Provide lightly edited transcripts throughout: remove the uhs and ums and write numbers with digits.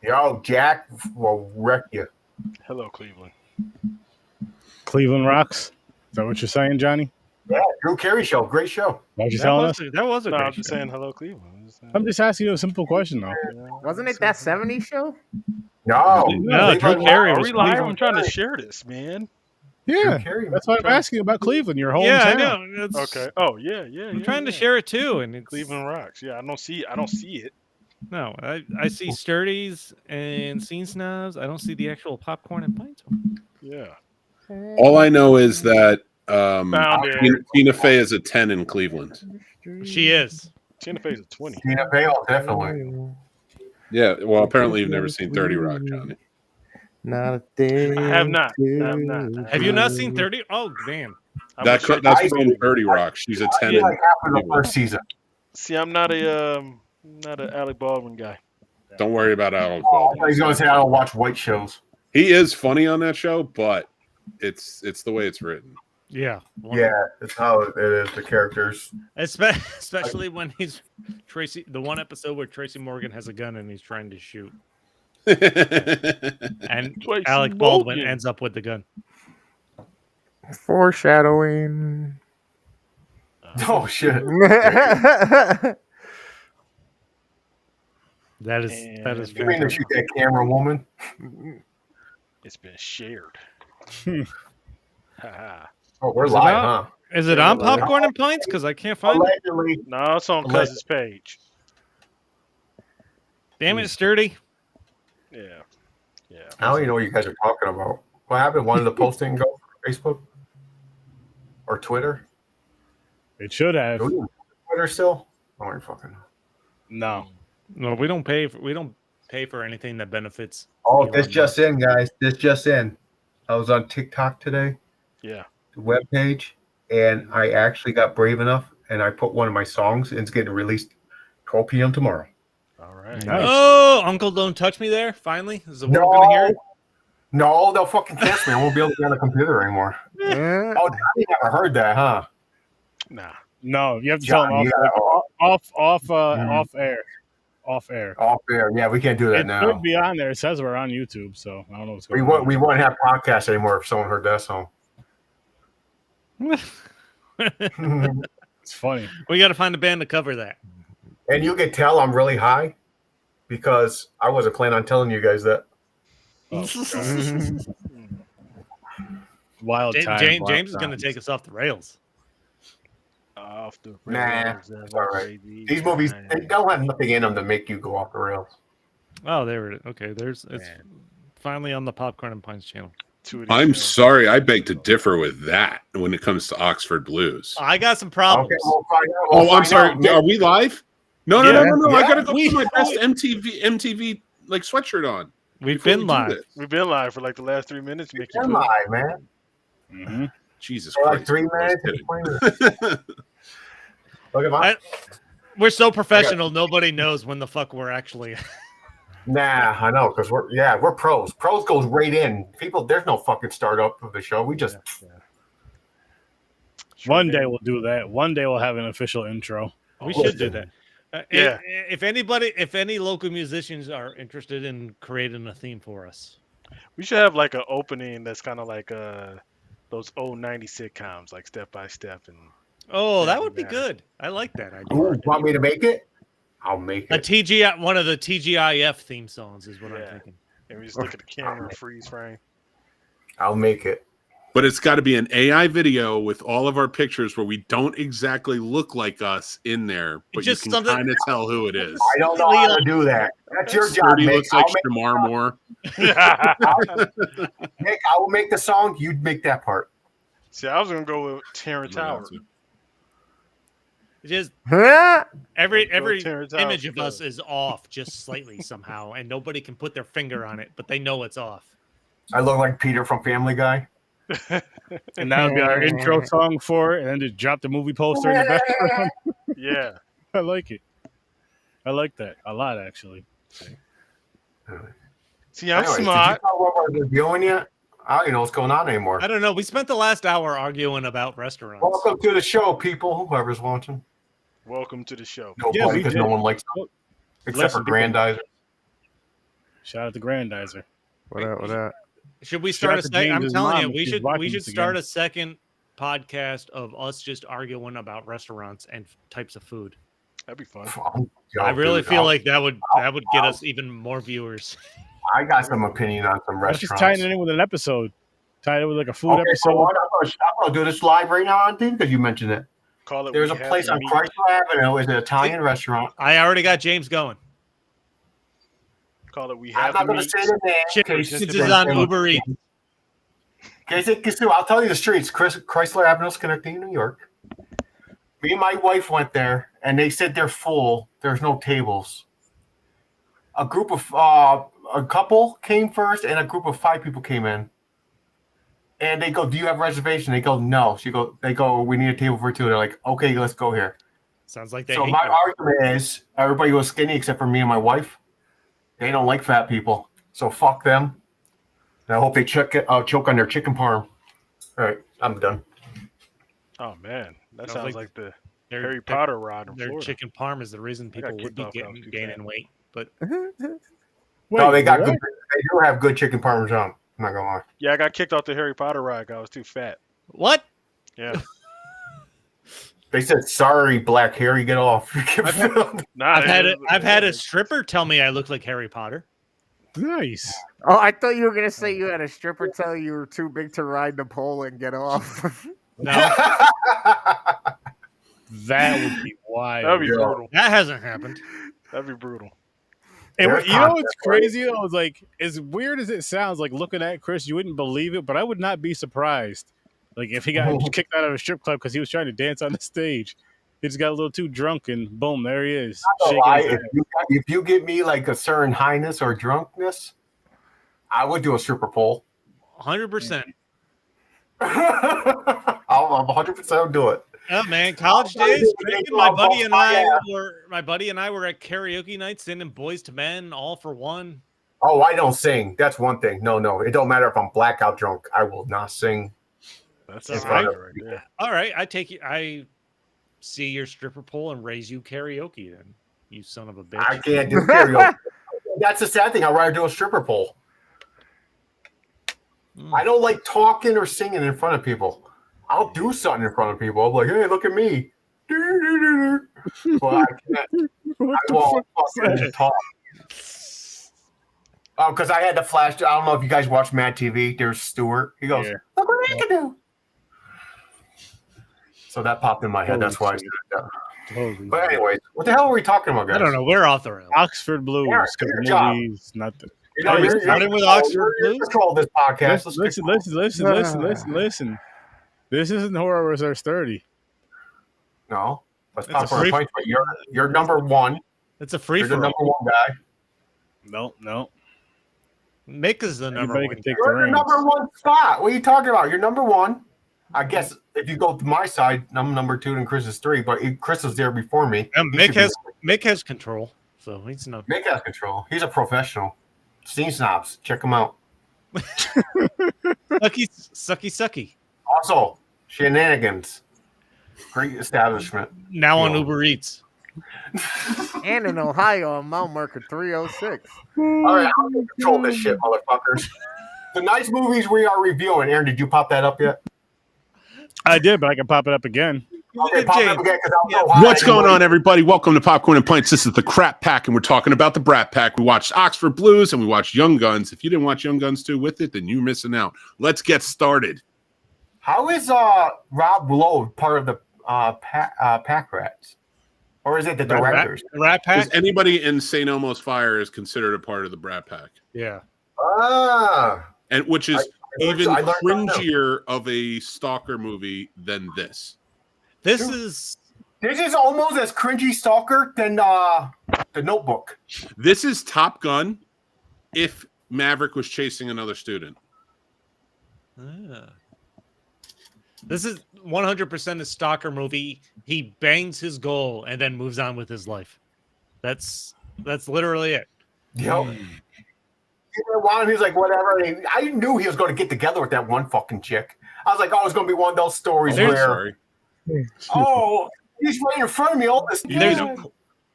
Yo, Jack will wreck you. Hello, Cleveland. Cleveland rocks. Is that what you're saying, Johnny? Yeah, Drew Carey show. Great show. What you telling us? That was a No, great I'm just show. saying hello, Cleveland. I'm just asking you a simple question, though. Wasn't it that 70s show? No, No, Drew Carey Are was we live? Cleveland. I'm trying to share this, man. Yeah, Drew Carey, that's why I'm asking about Cleveland, your hometown. Yeah, I know. It's, Okay. Oh yeah. I'm trying to share it too, and it's Cleveland rocks. Yeah, I don't see it. No, I see Sturdies and Scene Snobs. I don't see the actual popcorn and pints. Yeah. All I know is that Found it. Tina Fey is a 10 in Cleveland. She is. Tina Fey's a 20. Tina Fey, definitely. Yeah, well, apparently you've never seen 30 Rock, Johnny. Not a thing. I have not. I have not. Have you not seen 30? Oh, damn. That's from 30 Rock. She's a 10 in Like after the Cleveland. first season. See, I'm not an Alec Baldwin guy. Don't worry about Alec He's Baldwin. going to say I don't watch white shows. He is funny on that show, but it's the way it's written. Yeah. Yeah, it's how it is. The characters. Especially when he's Tracy, the one episode where Tracy Morgan has a gun and he's trying to shoot. And Tracy Alec Baldwin Morgan. ends up with the gun. Foreshadowing. Oh shit! That is You mean to shoot that camera woman? It's been shared. Haha. Oh, we're Is it live, on? huh? Is it on Popcorn and Pints? Because I can't find it. Allegedly. No, it's on Cuz's page. Damn it, Sturdy. Yeah. Yeah. I don't even know what you guys are talking about. What happened? One of the posting go for Facebook or Twitter? It should have. Do we use Twitter still? I don't fucking know. No. No, we don't pay for anything that benefits. Oh, Elon this Musk. just in, guys. This just in. I was on TikTok today, Yeah. the webpage, and I actually got brave enough and I put one of my songs and it's getting released 12 p.m. tomorrow. All right. Nice. Oh, Uncle, don't touch me there. Finally, is the world No, gonna hear it? no, they'll fucking cancel me. I won't be able to get on the computer anymore. Yeah. Oh, you never heard that, huh? Nah. No, you have to tell them off air. Off air. Off air. Yeah, we can't do that It now. could be on there. It says we're on YouTube, so I don't know what's We going on. won't have podcasts anymore if someone heard that song. It's funny. We got to find a band to cover that. And you can tell I'm really high because I wasn't planning on telling you guys that. Wild time. James is going to take us off the rails. Off the Nah, rails, it's all right. These movies, they don't have nothing in them to make you go off the rails. Oh, there it is. Okay, it's finally on the Popcorn and Pints channel. I'm sorry, I beg to differ with that when it comes to Oxford Blues. I got some problems. Okay, we'll find out. Oh, I'm sorry. Are we live? No. I gotta go we- put my best MTV like sweatshirt on. We've before been we do live. this. We've been live for like the last 3 minutes. Make you Come poop. on, man. Mm-hmm. Jesus For like Christ. 3 I was minutes. kidding. Look at my. We're so professional. Nobody knows when the fuck we're actually. Nah, I know because we're pros. Pros goes right in. People, there's no fucking startup of the show. We just One day we'll do that. One day we'll have an official intro. We should do that. Yeah. If any local musicians are interested in creating a theme for us, We should have like an opening that's kind of like those old 90s sitcoms, like Step by Step. And that would be good. I like that idea. Ooh, want me to make it? I'll make A it. TGI, one of the TGIF theme songs is what I'm Yeah. thinking. and we just look at the camera and freeze frame. I'll make it. But it's got to be an AI video with all of our pictures where we don't exactly look like us in there, but Just you can something- kind of tell who it is. I don't know how to do that. That's your job, Sturdy Nick. looks like I'll Shamar Moore. Nick, I will make the song. You make that part. See, I was gonna go with Terrence Howard. Just Huh? every Terrence Howard image of for us that. is off just slightly somehow, and nobody can put their finger on it, but they know it's off. I look like Peter from Family Guy. And that would be our intro song for it. And then just drop the movie poster in the background. Yeah. I like it. I like that a lot, actually. See, I'm Anyways, smart. Did you know what we're reviewing yet? I don't even know what's going on anymore. I don't know. We spent the last hour arguing about restaurants. Welcome to the show, people. Whoever's watching. Welcome to the show. Nobody, Yeah, we because did. no one likes them. Except for Listen, people- Grandizer. Shout out to Grandizer. What up? What up? Should we Shout start out a to second? I'm James's telling mom you, if we she's should watching this start again. a second podcast of us just arguing about restaurants and types of food. That'd be fun. Yo, I really dude, feel like that would get us even more viewers. I got some opinion on some Let's just restaurants. tie it in with an episode. Tie it with like a food Okay, so episode. what? I'm gonna do this live right now on TV because you mentioned it. Call it. There's We a Have place the on Meat. Chrysler Avenue. It's an Italian restaurant. I already got James going. Call it. We I'm have not the going to meat. say the name. Chicken Just is on Uber Eats. I'll tell you the streets. Chrysler Avenue's connecting in New York. Me and my wife went there, and they said they're full. There's no tables. A group of a couple came first, and a group of 5 people came in. And they go, "Do you have a reservation?" They go, "No." They go, "We need a table for 2." They're like, "Okay, let's go here." Sounds like they So hate my you. argument is, everybody was skinny except for me and my wife. They don't like fat people, so fuck them. And I hope they choke on their chicken parm. All right, I'm done. Oh man, that Sounds sounds like like the Their- Harry their- Potter ride in Their Florida. chicken parm is the reason I got people would kicked be off when I was too gaining fat. weight. But No, they got what? good. They do have good chicken parmesan. I'm not gonna lie. Yeah, I got kicked off the Harry Potter ride. 'Cause I was too fat. what? Yeah. They said, "Sorry, Black Harry, get off." Nah, I've had a stripper tell me I look like Harry Potter. Nice. Oh, I thought you were gonna say you had a stripper tell you were too big to ride the pole and get off. No, That would be wild. That'd be Yeah. brutal. that hasn't happened. That'd be brutal. And There's you know what's concept, right? crazy though? Is like as weird as it sounds, like looking at Chris, you wouldn't believe it, but I would not be surprised. Like if he got kicked out of a strip club because he was trying to dance on the stage. He just got a little too drunk and boom, there he is. Shaking his head. If you give me like a certain highness or drunkenness, I would do a stripper pole. 100%. I'll 100% do it. Yeah, man. College I'll days. probably drinking, do My it buddy and I yeah. were at karaoke nights, singing Boys to Men, All for One. Oh, I don't sing. That's one thing. No. It don't matter if I'm blackout drunk. I will not sing. That's That's all right. right there. All right, I see your stripper pole and raise you karaoke. Then you son of a bitch. I can't do karaoke. That's the sad thing. I'd rather do a stripper pole. I don't like talking or singing in front of people. I'll do something in front of people. I'm like, "Hey, look at me." But I can't. I won't fucking talk. Oh, because I had to flash. I don't know if you guys watch Mad TV. There's Stewart. He goes, Yeah. "Look what I can do." So that popped in my head. Holy That's why I said shit. that. Holy But anyways, what the hell are we talking about, guys? I don't know. We're off the rails. Oxford Blues. Yeah, 'Cause good the job. movie's not the. You know, Oh, you're starting with Oxford you're in Blues? control of this podcast. Let's Listen. This isn't Horror Reserve 30. No, let's It's a pop our free- points. But you're number one. It's a free You're the for number all. one guy. No. Mick is the number Anybody one. can take guy. the You're the reins. number one spot. What are you talking about? You're number one. I guess if you go to my side, I'm number 2 and Chris is 3. But Chris was there before me. And He Mick should be- Mick has control, so he's no. Mick has control. He's a professional. Snobs. Check him out. Sucky. Also, Shenanigans. Great establishment. Now on Yeah. Uber Eats. And in Ohio on mile marker 306. All right, I'll control this shit, motherfuckers. The nice movies we are reviewing. Aaron, did you pop that up yet? I did, but I can pop it up again. Okay, pop it up again because I don't know What's going on, everybody? Welcome to Popcorn and Pints. This is the BRAT Pack, and we're talking about the BRAT Pack. We watched Oxford Blues and we watched Young Guns. If you didn't watch Young Guns 2 with it, then you're missing out. Let's get started. How is Rob Lowe part of the Pack Rats? Or is it the directors? Rat Pack. Is anybody in St. Elmo's Fire is considered a part of the BRAT Pack, Yeah. Ah. and which is I even learned that now. cringier of a stalker movie than this. This is This is almost as cringy stalker than the Notebook. This is Top Gun if Maverick was chasing another student. This is 100% a stalker movie. He bangs his goal and then moves on with his life. That's literally it. Yep. He's like, whatever. And I knew he was going to get together with that one fucking chick. I was like, oh, it's going to be one of those stories Oh, I'm where, sorry. oh, he's right in front of me all this You time.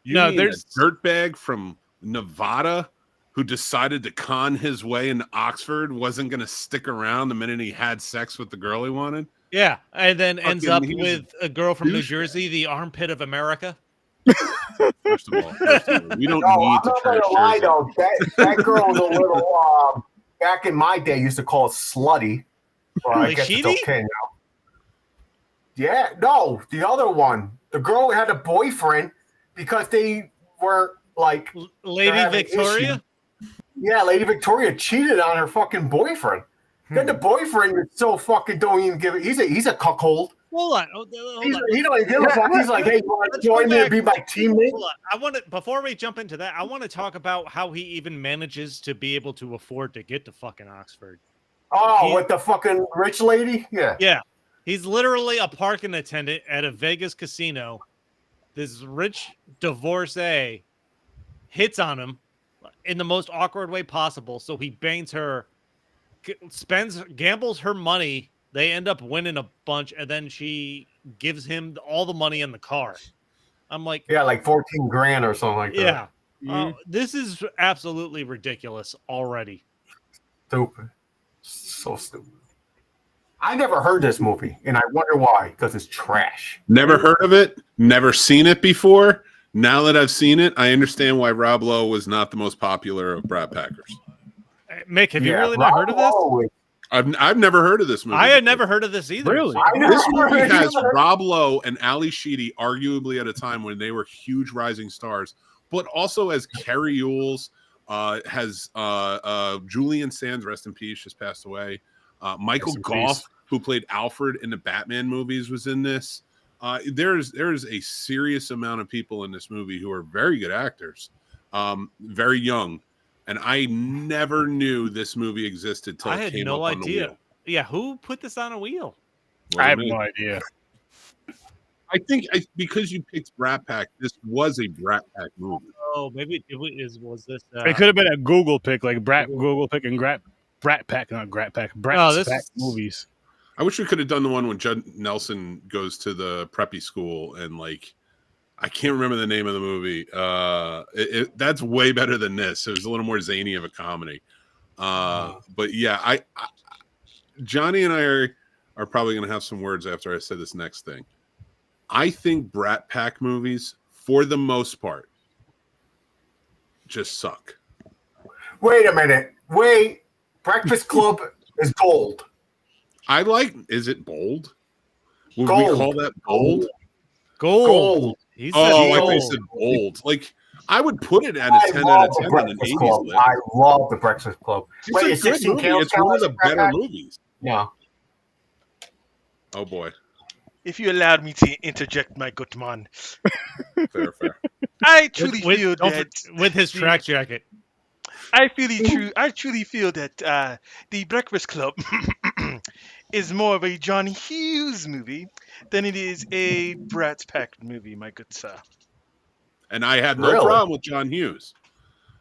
mean a there's- dirtbag from Nevada who decided to con his way into Oxford wasn't going to stick around the minute he had sex with the girl he wanted. Yeah, and then ends Fucking- up he was with a girl from New douchebag. Jersey, the armpit of America. First of all, we don't No, need I'm to not trash gonna lie Jersey. though. That girl was a little. Back in my day, used to call it slutty. Well, I Like guess it's Sheedy? okay now. Yeah, no, the other one. The girl had a boyfriend because they were like, Lady having Victoria. yeah, Lady Victoria cheated on her fucking boyfriend. Then the boyfriend is so fucking don't even give it. He's a cuckold. Hold on. Hold on. He don't even give a fuck. He's like, hey, you want to Let's go join me and back. be my teammate? Hold on. I want to before we jump into that, I want to talk about how he even manages to be able to afford to get to fucking Oxford. Oh, He- with the fucking rich lady? Yeah. Yeah. He's literally a parking attendant at a Vegas casino. This rich divorcee hits on him in the most awkward way possible. So he bangs her, gambles her money. They end up winning a bunch, and then she gives him all the money in the car. I'm like, Yeah, like 14 grand or something like that. yeah, Mhm. this is absolutely ridiculous already. Stupid. So stupid. I never heard this movie, and I wonder why, because it's trash. Never heard of it. Never seen it before. Now that I've seen it, I understand why Rob Lowe was not the most popular of Brat Packers. Mick, have you really not heard of this? Rob I've never heard of this movie. I had before. never heard of this either. Really? I never This movie heard has of it. Rob Lowe and Ali Sheedy arguably at a time when they were huge rising stars, but also as Carrie Ewells, has Julian Sands, rest in peace, just passed away. Michael Rest in Goff, peace. who played Alfred in the Batman movies, was in this. There's a serious amount of people in this movie who are very good actors, very young, and I never knew this movie existed till I it had came no up on the idea. wheel. Yeah, who put this on a wheel? I have Wasn't me. no idea. I think because you picked Brat Pack, this was a Brat Pack movie. Oh, maybe was this? It could have been a Google pick, like Google pick and Brat Pack, not Grat Pack. Brat this Pack is- movies. I wish we could have done the one when Judd Nelson goes to the preppy school and like I can't remember the name of the movie. That's way better than this. It was a little more zany of a comedy. But yeah, I Johnny and I are probably going to have some words after I say this next thing. I think Brat Pack movies, for the most part, just suck. Wait a minute. Wait. Breakfast Club is gold. I like. Is it bold? Would we Gold. call that bold? Gold. Gold. He said Oh, I gold. think said bold. Like I would put it at a I 10 love out of the 10 on an Breakfast 80s Club. list. I love the Breakfast Club. It's Wait, a is good 16 movie. counts It's one of the count as a better Brat Pack? movies. Yeah. Oh boy, If you allowed me to interject, my good man, fair. I truly feel don't that with his track jacket. I truly feel that the Breakfast Club is more of a John Hughes movie than it is a Brat Pack movie, my good sir. And I had no Really? problem with John Hughes.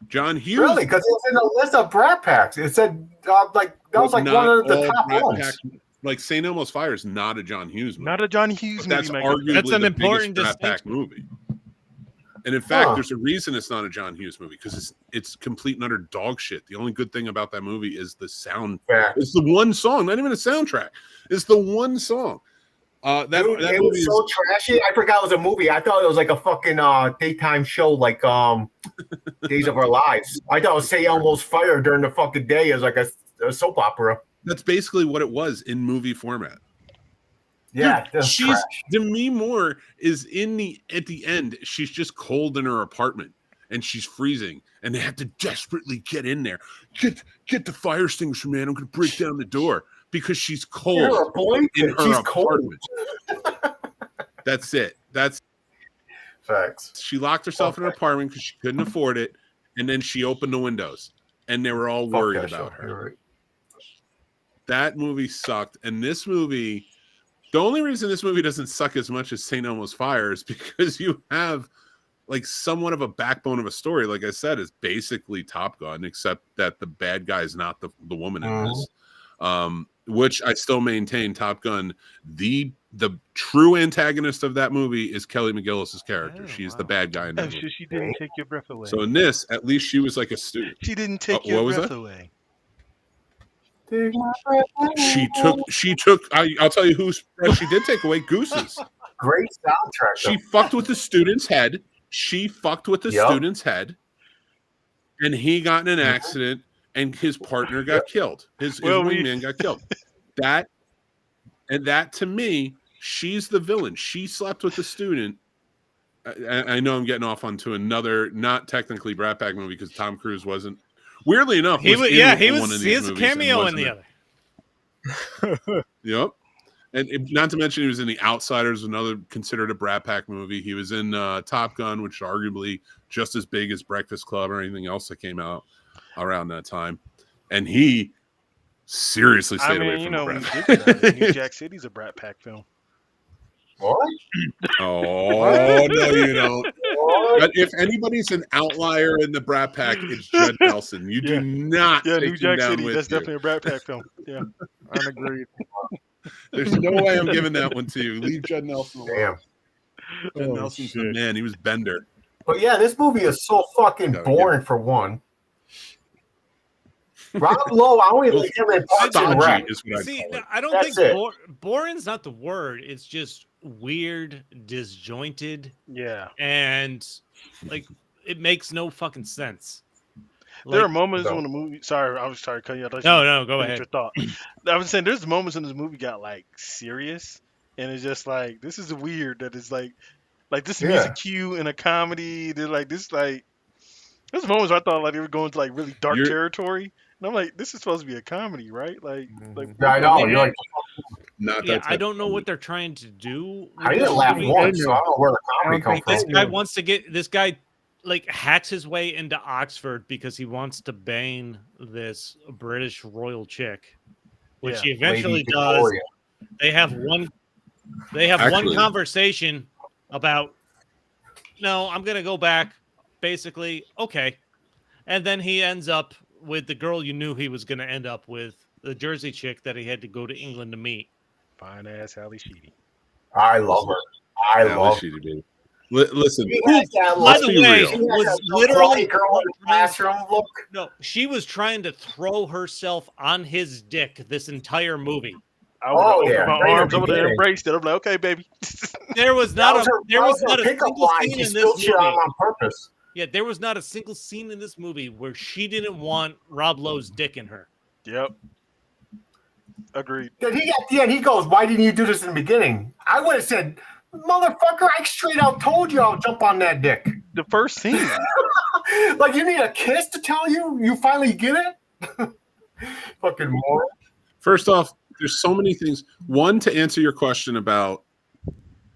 John Hughes Really? Because it's in the list of Brat Packs. It said, like, that was like not one of the all top Brat ones. Pack- like St. Elmo's Fire is not a John Hughes movie. Not a John Hughes But that's movie, my good arguably That's an the important biggest Brat Pack movie. And in fact, Huh. there's a reason it's not a John Hughes movie because it's complete and utter dog shit. The only good thing about that movie is the sound. Yeah. It's the one song, not even a soundtrack. It's the one song. That Dude, that it movie was is so trashy. I forgot it was a movie. I thought it was like a fucking daytime show, like Days of Our Lives. I thought it was Say Elmo's Fire during the fucking day as like a soap opera. that's basically what it was in movie format. Yeah, Dude, that's she's trash. Demi Moore is at the end. She's just cold in her apartment and she's freezing, and they have to desperately get in there. Get the fire extinguisher, man. I'm gonna break down the door because she's cold You're a blanket. in her She's cold. apartment. That's it. That's Facts. she locked herself in her Okay. apartment because she couldn't afford it, and then she opened the windows, and they were all Fuck worried that about show. her. You're right. That movie sucked, and this movie. The only reason this movie doesn't suck as much as St. Elmo's Fire is because you have like somewhat of a backbone of a story. Like I said, it's basically Top Gun, except that the bad guy is not the woman in this. Which I still maintain Top Gun, the the true antagonist of that movie is Kelly McGillis's character. Oh, She's wow. the bad guy in that Oh, movie. she didn't take your breath away. So in this, at least she was like a student. She didn't take what your was breath that? away. She took. I'll tell you who's she did take away Goose's. Great soundtrack. She fucked with the student's head. She fucked with the student's head, and he got in an accident, and his partner got killed. His wingman got killed. That to me, she's the villain. She slept with the student. I know I'm getting off onto another, not technically Brat Pack movie because Tom Cruise wasn't. Weirdly enough, He was one of he these has a movies cameo and in the other. Yep. And not to mention, he was in The Outsiders, another considered a Brat Pack movie. He was in Top Gun, which is arguably just as big as Breakfast Club or anything else that came out around that time. And he seriously stayed away from the Brat Pack. New Jack City's a Brat Pack film. What? Oh, no, you don't. But if anybody's an outlier in the Brat Pack, it's Judd Nelson. You do not take New him Jack down City. with That's you. definitely a Brat Pack film. Yeah, Unagreed. There's no way I'm giving that one to you. Leave Judd Nelson alone. Damn. Judd Nelson's the man. He was Bender. But yeah, this movie is so fucking No, boring for one. Rob Lowe, I only like him in Parks and Rec. Stodgy is what I See, call it. I don't That's think it. boring's not the word. It's just weird, disjointed, yeah. and like it makes no fucking sense. There are Like, moments No. when the movie. Sorry, I was sorry to cut you off. no, go Finish ahead. Your thought. I was saying there's moments in this movie got like serious, and it's just like this is weird that it's like this Yeah. music cue in a comedy. They're like this like there's moments where I thought like they were going to like really dark You're- territory, and I'm like this is supposed to be a comedy, right? Like Yeah, I know. Yeah. You're like, Not Yeah, that I don't know what they're trying to do. with I didn't this laugh movie. once, so I don't know where the comedy comes This from. guy wants to get this guy like hacks his way into Oxford because he wants to bang this British royal chick, which Yeah. he eventually Lady does. Victoria. They have one Actually- conversation about no, I'm gonna go back. Basically, okay. And then he ends up with the girl you knew he was gonna end up with, the Jersey chick that he had to go to England to meet. fine ass Hallie Sheedy. I love her. I Yeah, love her. she did. Listen, She has that By look. the be way, real. She has was that literally girl in the classroom look. no, she was trying to throw herself on his dick this entire movie. I would Oh, have yeah, opened my right at arms the over there and beginning. embraced it. I'm like, okay, baby. There was That not was her, there that was was not her a pickup single line. scene She in spilled this shit movie. on purpose. Yeah, there was not a single scene in this movie where she didn't want Rob Lowe's dick in her. Yep. Agreed. Then he at the end, he goes, "Why didn't you do this in the beginning?" I would have said, "Motherfucker, I straight out told you I'll jump on that dick." The first scene. Like you need a kiss to tell you finally get it. Fucking moron. first off, there's so many things. One, to answer your question about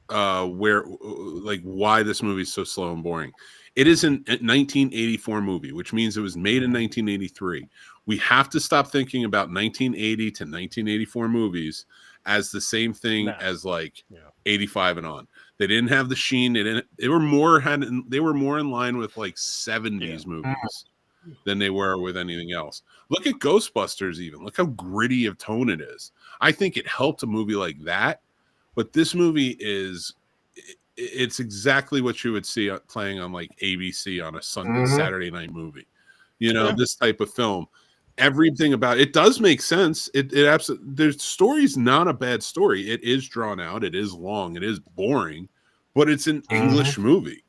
why this movie is so slow and boring. It is a 1984 movie, which means it was made in 1983. We have to stop thinking about 1980 to 1984 movies as the same thing as 85 and on. They didn't have the sheen. They were more in line with like 70s movies than they were with anything else. Look at Ghostbusters even. Look how gritty of tone it is. I think it helped a movie like that, but this movie it's exactly what you would see playing on like ABC on a Sunday, Saturday night movie. You know, this type of film. Everything about it does make sense. It absolutely, the story's not a bad story. It is drawn out. It is long. It is boring, but it's an English movie.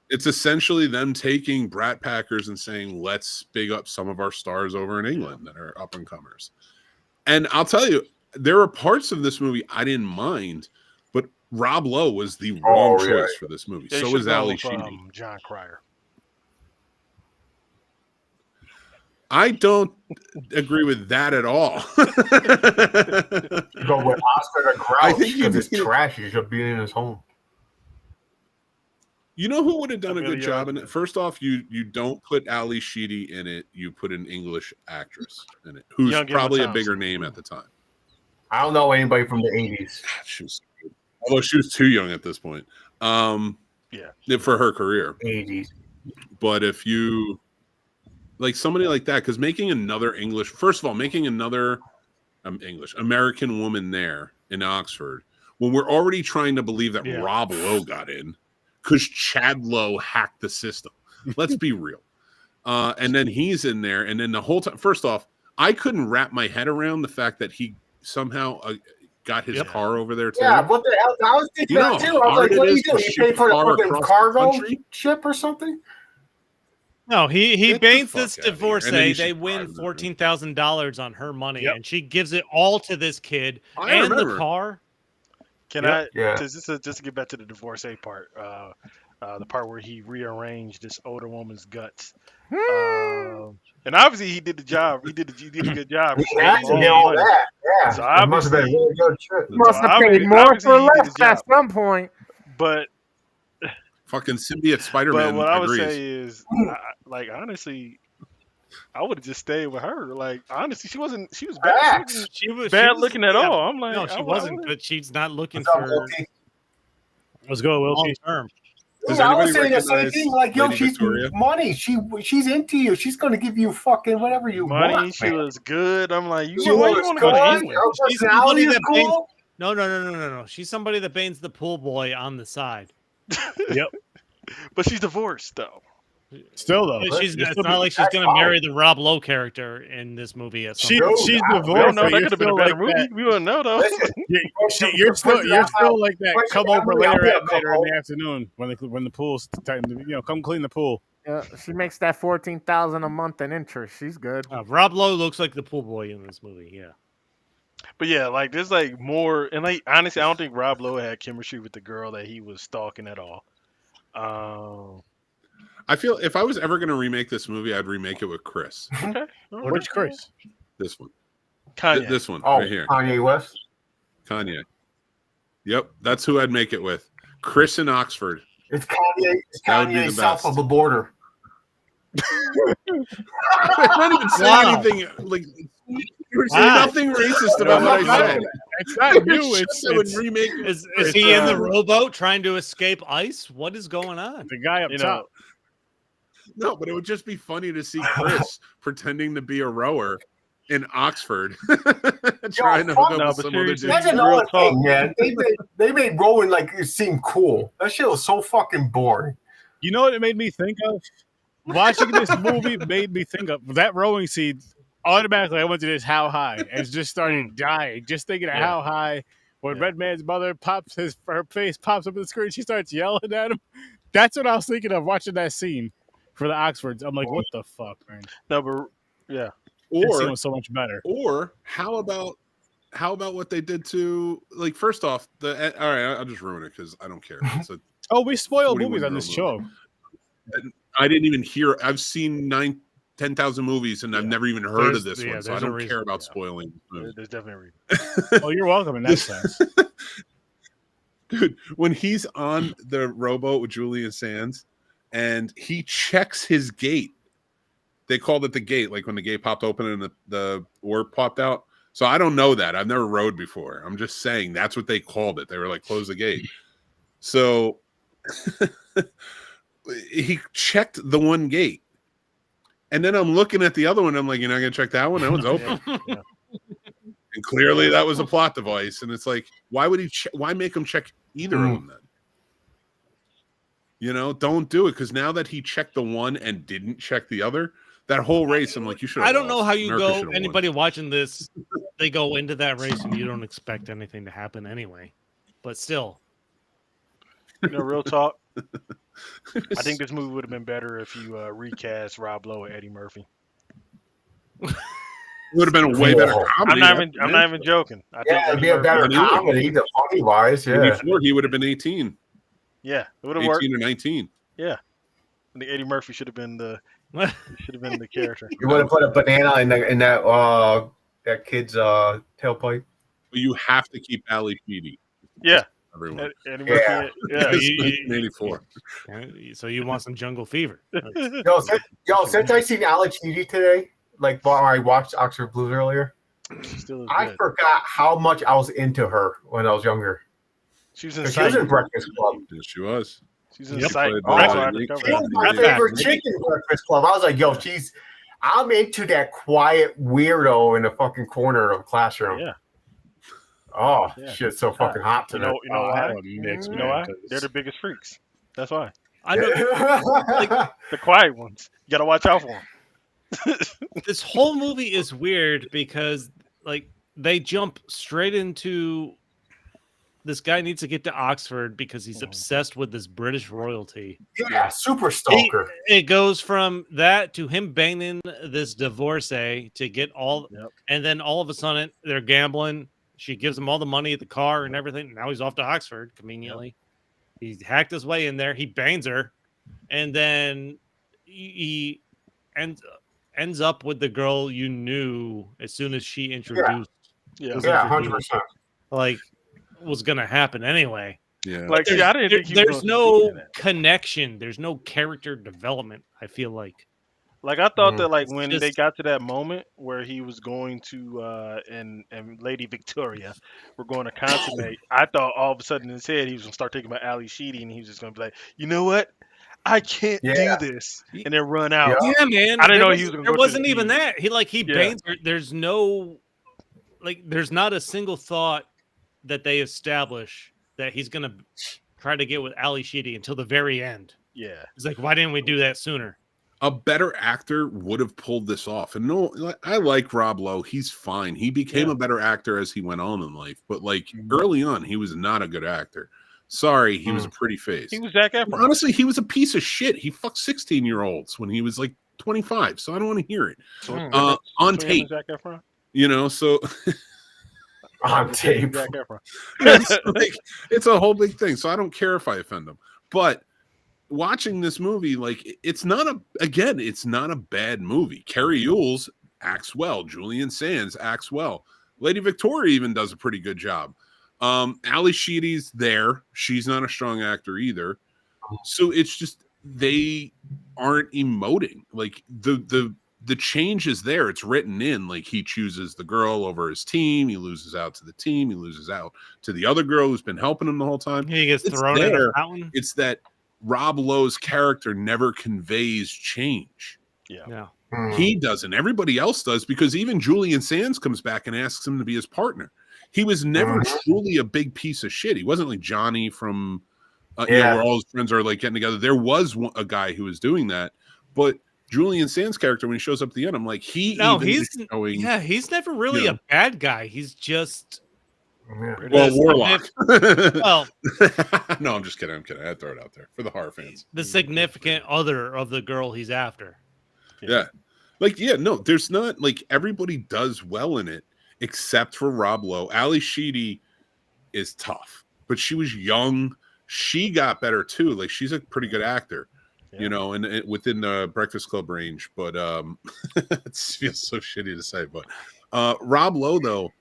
It's essentially them taking Brat Packers and saying, let's big up some of our stars over in England that are up and comers. And I'll tell you, there are parts of this movie I didn't mind, but Rob Lowe was the wrong choice for this movie. They So should was go Ali with, Sheedy. John Cryer. I don't agree with that at all. Go with Oscar the I Grouch think you because it's need- trash. He should be in his home. You know who would have done a good Amelia job in it? First off, you don't put Ali Sheedy in it. You put an English actress in it, who's Young Emma probably a Thompson. bigger name at the time. I don't know anybody from the 80s. Although she was too young at this point. For her career. 80s. But if you like somebody like that, because making another American woman there in Oxford when we're already trying to believe that Yeah. Rob Lowe got in because Chad Lowe hacked the system. Let's be real. And then he's in there, and then the whole time. First off, I couldn't wrap my head around the fact that he somehow got his car over there too. Yeah, what the hell? I was thinking You know that too. how I was hard like, what it are you is to doing? You ship pay for the a car fucking across the cargo country? ship or something? No, he Get the bains fuck this outta here. divorcee. And then he They should win drive them. $14,000 on her money, Yep. and she gives it all to this kid I and remember. the car. Can Yep. I? Yeah. Just to get back to the divorcee part, the part where he rearranged this older woman's guts, and obviously he did the job. He did a good job. He He saved had him to all get the all money. that. Yeah. So It must have been obviously- really good shit. Must have obviously- paid more obviously for he did less his job. at some point. But Fucking symbiote Spider-Man what I would agrees. say is, honestly, I would have just stayed with her. Like honestly, she was bad. She Facts. wasn't She was bad she was- looking at yeah, all. I'm like, No, she I wasn't. would've- But she's not looking What's up, for Wilkie? Let's go, long Wilkie. term. Does Yeah, I was anybody saying the same recognize thing. Like, yo, Lady she's Victoria? money. She's into you. She's going to give you fucking whatever you Money. want. She man. looks good. I'm like, She why you looks want to good. go to England? England? Her She's personality somebody is that paints- cool. No. She's somebody that bains the pool boy on the side. Yep. But she's divorced though. Still though, It's you're still- not like she's that's going to fine. marry the Rob Lowe character in this movie. At some She, point. she's We We don't divorced. know. but That you're could have been a still better like movie. that. We wouldn't know though. Listen, You're still like that. Question Come over that movie, I'll later be at a night or in couple. the afternoon when the pool's time. Come clean the pool. Yeah, she makes that 14,000 a month in interest. She's good. Rob Lowe looks like the pool boy in this movie. Yeah. But yeah, like there's like more, and like honestly, I don't think Rob Lowe had chemistry with the girl that he was stalking at all. I feel if I was ever going to remake this movie, I'd remake it with Chris. Okay. all right. Which Chris? This one. Kanye. This one Oh, right here. Kanye West. Kanye. Yep, that's who I'd make it with. Chris in Oxford. It's Kanye. It's That would be Kanye the south best. of the border. I'm not even saying Wow. anything like you're saying Wow. nothing racist about what I said. It's not you. I would remake it. Is Chris, he in the rowboat trying to escape ice? What is going on? the guy up You top. No, but it would just be funny to see Chris pretending to be a rower in Oxford, trying to hook up no, with but some other dude. seriously, That's Real another talk. thing, man. They made rowing like it seemed cool. That shit was so fucking boring. You know what it made me think of? Watching this movie made me think of that rowing scene. Automatically, I went to this how high and just started dying. Just thinking of Yeah. how high when Yeah. Redman's mother her face pops up on the screen, she starts yelling at him. That's what I was thinking of watching that scene for the Oxfords. I'm like, what the fuck, man? No, but yeah. That scene Or was so much better. how about what they did to like first off all right, I'll just ruin it because I don't care. It's a, Oh, we spoil 41 movies on this year-old show. I didn't even hear. I've seen 10,000 movies and I've never even heard of this one, so I there's a don't reason, care about yeah. spoiling. There's definitely a reason. Oh, you're welcome in that sense. Dude, when he's on the rowboat with Julian Sands and he checks his gate, they called it the gate, like when the gate popped open and the orb popped out. So I don't know that. I've never rowed before. I'm just saying that's what they called it. They were like, close the gate. So he checked the one gate. And then I'm looking at the other one. I'm like, you're not going to check that one? That one's open. Yeah. And clearly that was a plot device. And it's like, why would he? Why make him check either of them then? You know, don't do it because now that he checked the one and didn't check the other, that whole race, I'm like, you should. I don't know how you America go. should've won. Anybody watching this, they go into that race and you don't expect anything to happen anyway. But still, You know, real talk. I think this movie would have been better if you recast Rob Lowe and Eddie Murphy. It would have been a way better. Cool. Comedy. I'm not even joking. I think Yeah, it'd Eddie be a Murphy- better I knew it. comedy, the funny wise. And Yeah. before he would have been 18, Yeah, it would have worked. 18 or 19. I think Eddie Murphy should have been the character. You would have put a banana in that kid's tailpipe. But you have to keep Ali Sheedy. Yeah, Everyone. Eddie Murphy. Yeah. Yeah, It's 1984. so you want some jungle fever? Since I seen Alex Sheedy today, like while I watched Oxford Blues earlier, still is I good. forgot how much I was into her when I was younger. She was in 'Cause she was in Sight. Breakfast Club. Yes, she was. She's in Yep. Sight. Played That's by why I Nick discovered She was her. my Right back. favorite chick in Breakfast Club. I was like, yo, I'm into that quiet weirdo in the fucking corner of a classroom. Yeah. Oh Yeah. shit, so fucking hot You today. know I why? have a mix, You man. know why? 'cause They're the biggest freaks. That's why. I know The quiet ones. You gotta watch out for them. this whole movie is weird because like they jump straight into this guy needs to get to Oxford because he's obsessed with this British royalty. yeah, super stalker. It goes from that to him banging this divorcee to get all, Yep. and then all of a sudden they're gambling. She gives him all the money at the car and everything. Now he's off to Oxford conveniently. He hacked his way in there. He bangs her, and then he ends up with the girl you knew as soon as she introduced. Yeah. Yeah, 100%. Like was gonna happen anyway. Yeah. Like, see, I didn't think he was There's gonna no succeed in it. connection. There's no character development. I feel like. Like, I thought Mm. that, like, It's when they just- got to that moment where he was going to, and Lady Victoria were going to consummate, I thought all of a sudden in his head he was gonna start thinking about Ali Sheedy, and he was just gonna be like, you know what, I can't Yeah. do this, and then run out. Yeah. Yeah, man. I didn't there know he was gonna There go to wasn't the even team. that. He Yeah. bangs her. There's no, like, there's not a single thought that they establish that he's gonna try to get with Ali Sheedy until the very end. Yeah. It's like, why didn't we do that sooner? A better actor would have pulled this off. And no, I like Rob Lowe. He's fine. He became a better actor as he went on in life. But like early on, he was not a good actor. Sorry, he was a pretty face. He was Zac Efron. Honestly, he was a piece of shit. He fucked 16-year-olds when he was like 25. So I don't want to hear it. So it's Mm. different On between him and tape, Zac Efron? you know. So On tape. Zac Efron. it's like it's a whole big thing. So I don't care if I offend them. But watching this movie, like it's not a bad movie. Carrie Ewells acts well. Julian Sands acts well. Lady Victoria even does a pretty good job. Ali Sheedy's there. She's not a strong actor either. So it's just they aren't emoting. Like the change is there. It's written in. Like he chooses the girl over his team. He loses out to the team. He loses out to the other girl who's been helping him the whole time. He gets It's thrown in there. a fountain. It's that Rob Lowe's character never conveys change. Yeah. Mm. He doesn't. Everybody else does, because even Julian Sands comes back and asks him to be his partner. He was never truly a big piece of shit. He wasn't like Johnny from where all his friends are like getting together. There was a guy who was doing that, but Julian Sands' character, when he shows up at the end, I'm like, he's showing, he's never really Yeah. a bad guy. He's just Yeah. well, the Warlock. well, No, I'm just kidding. I'm kidding. I throw it out there for the horror fans. the significant other of the girl he's after. Yeah. Like, yeah, no, there's not, like, everybody does well in it except for Rob Lowe. Ali Sheedy is tough, but she was young. She got better too. Like, she's a pretty good actor, you know, and within the Breakfast Club range. But it feels so shitty to say. But Rob Lowe, though,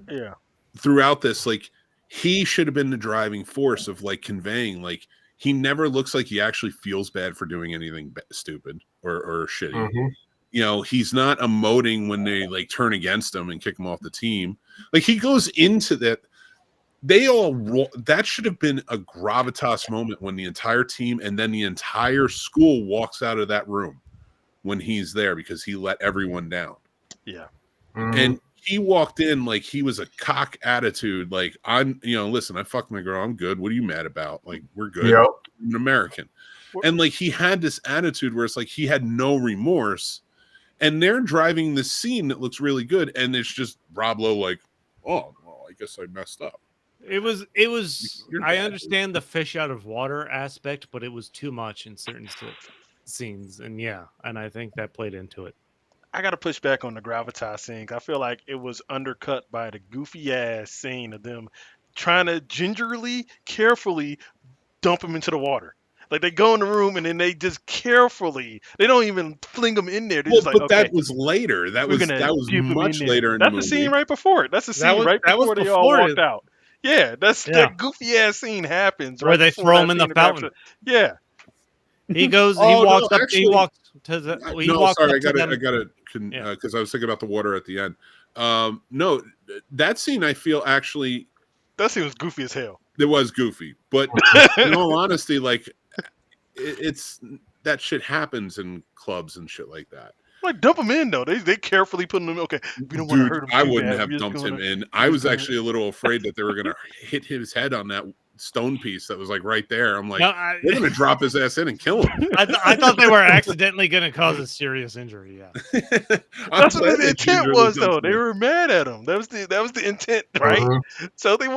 Yeah. throughout this, like, he should have been the driving force of like conveying, like, he never looks like he actually feels bad for doing anything stupid or shitty. Mhm. You know, he's not emoting when they like turn against him and kick him off the team. Like, he goes into that. That should have been a gravitas moment when the entire team and then the entire school walks out of that room when he's there, because he let everyone down. Yeah. Mhm. And he walked in like he was a cock attitude. Like, listen, I fucked my girl. I'm good. What are you mad about? Like, we're good. Yep. I'm an American. And like, he had this attitude where it's like he had no remorse. And they're driving this scene that looks really good. And it's just Rob Lowe like, oh, well, I guess I messed up. It was You're I bad. understand the fish out of water aspect, but it was too much in certain scenes. And I think that played into it. I got to push back on the gravitas scene. I feel like it was undercut by the goofy ass scene of them trying to gingerly, carefully dump him into the water. Like, they go in the room and then they just carefully, they don't even fling him in there. They're Well, just like, but okay, that was later. That we're was gonna that was dip him in much there. later in That's the the movie. scene right before it. That's the scene right that was before they all before walked it. out. Yeah, Yeah. that goofy ass scene happens Where right they before throw that him in the scene of gravitas. fountain. Yeah, He goes. Oh, he no, walks up. actually- he walks to the. He No, walks sorry, up I to them. got it, Yeah. because I was thinking about the water at the end. No, that scene I feel actually that scene was goofy as hell. it was goofy, but in all honesty, like it's that shit happens in clubs and shit like that. Like dump him in though. They carefully put him in. Okay, we don't want to Dude, hurt him. I too wouldn't bad. have We're just dumped him gonna- in. I was gonna- actually a little afraid that they were gonna hit his head on that stone piece that was like right there. I'm like, No, they're gonna drop his ass in and kill him. I thought they were accidentally going to cause a serious injury. Yeah. That's what the intent was, though. They were mad at him. That was the intent, right? Mhm. So they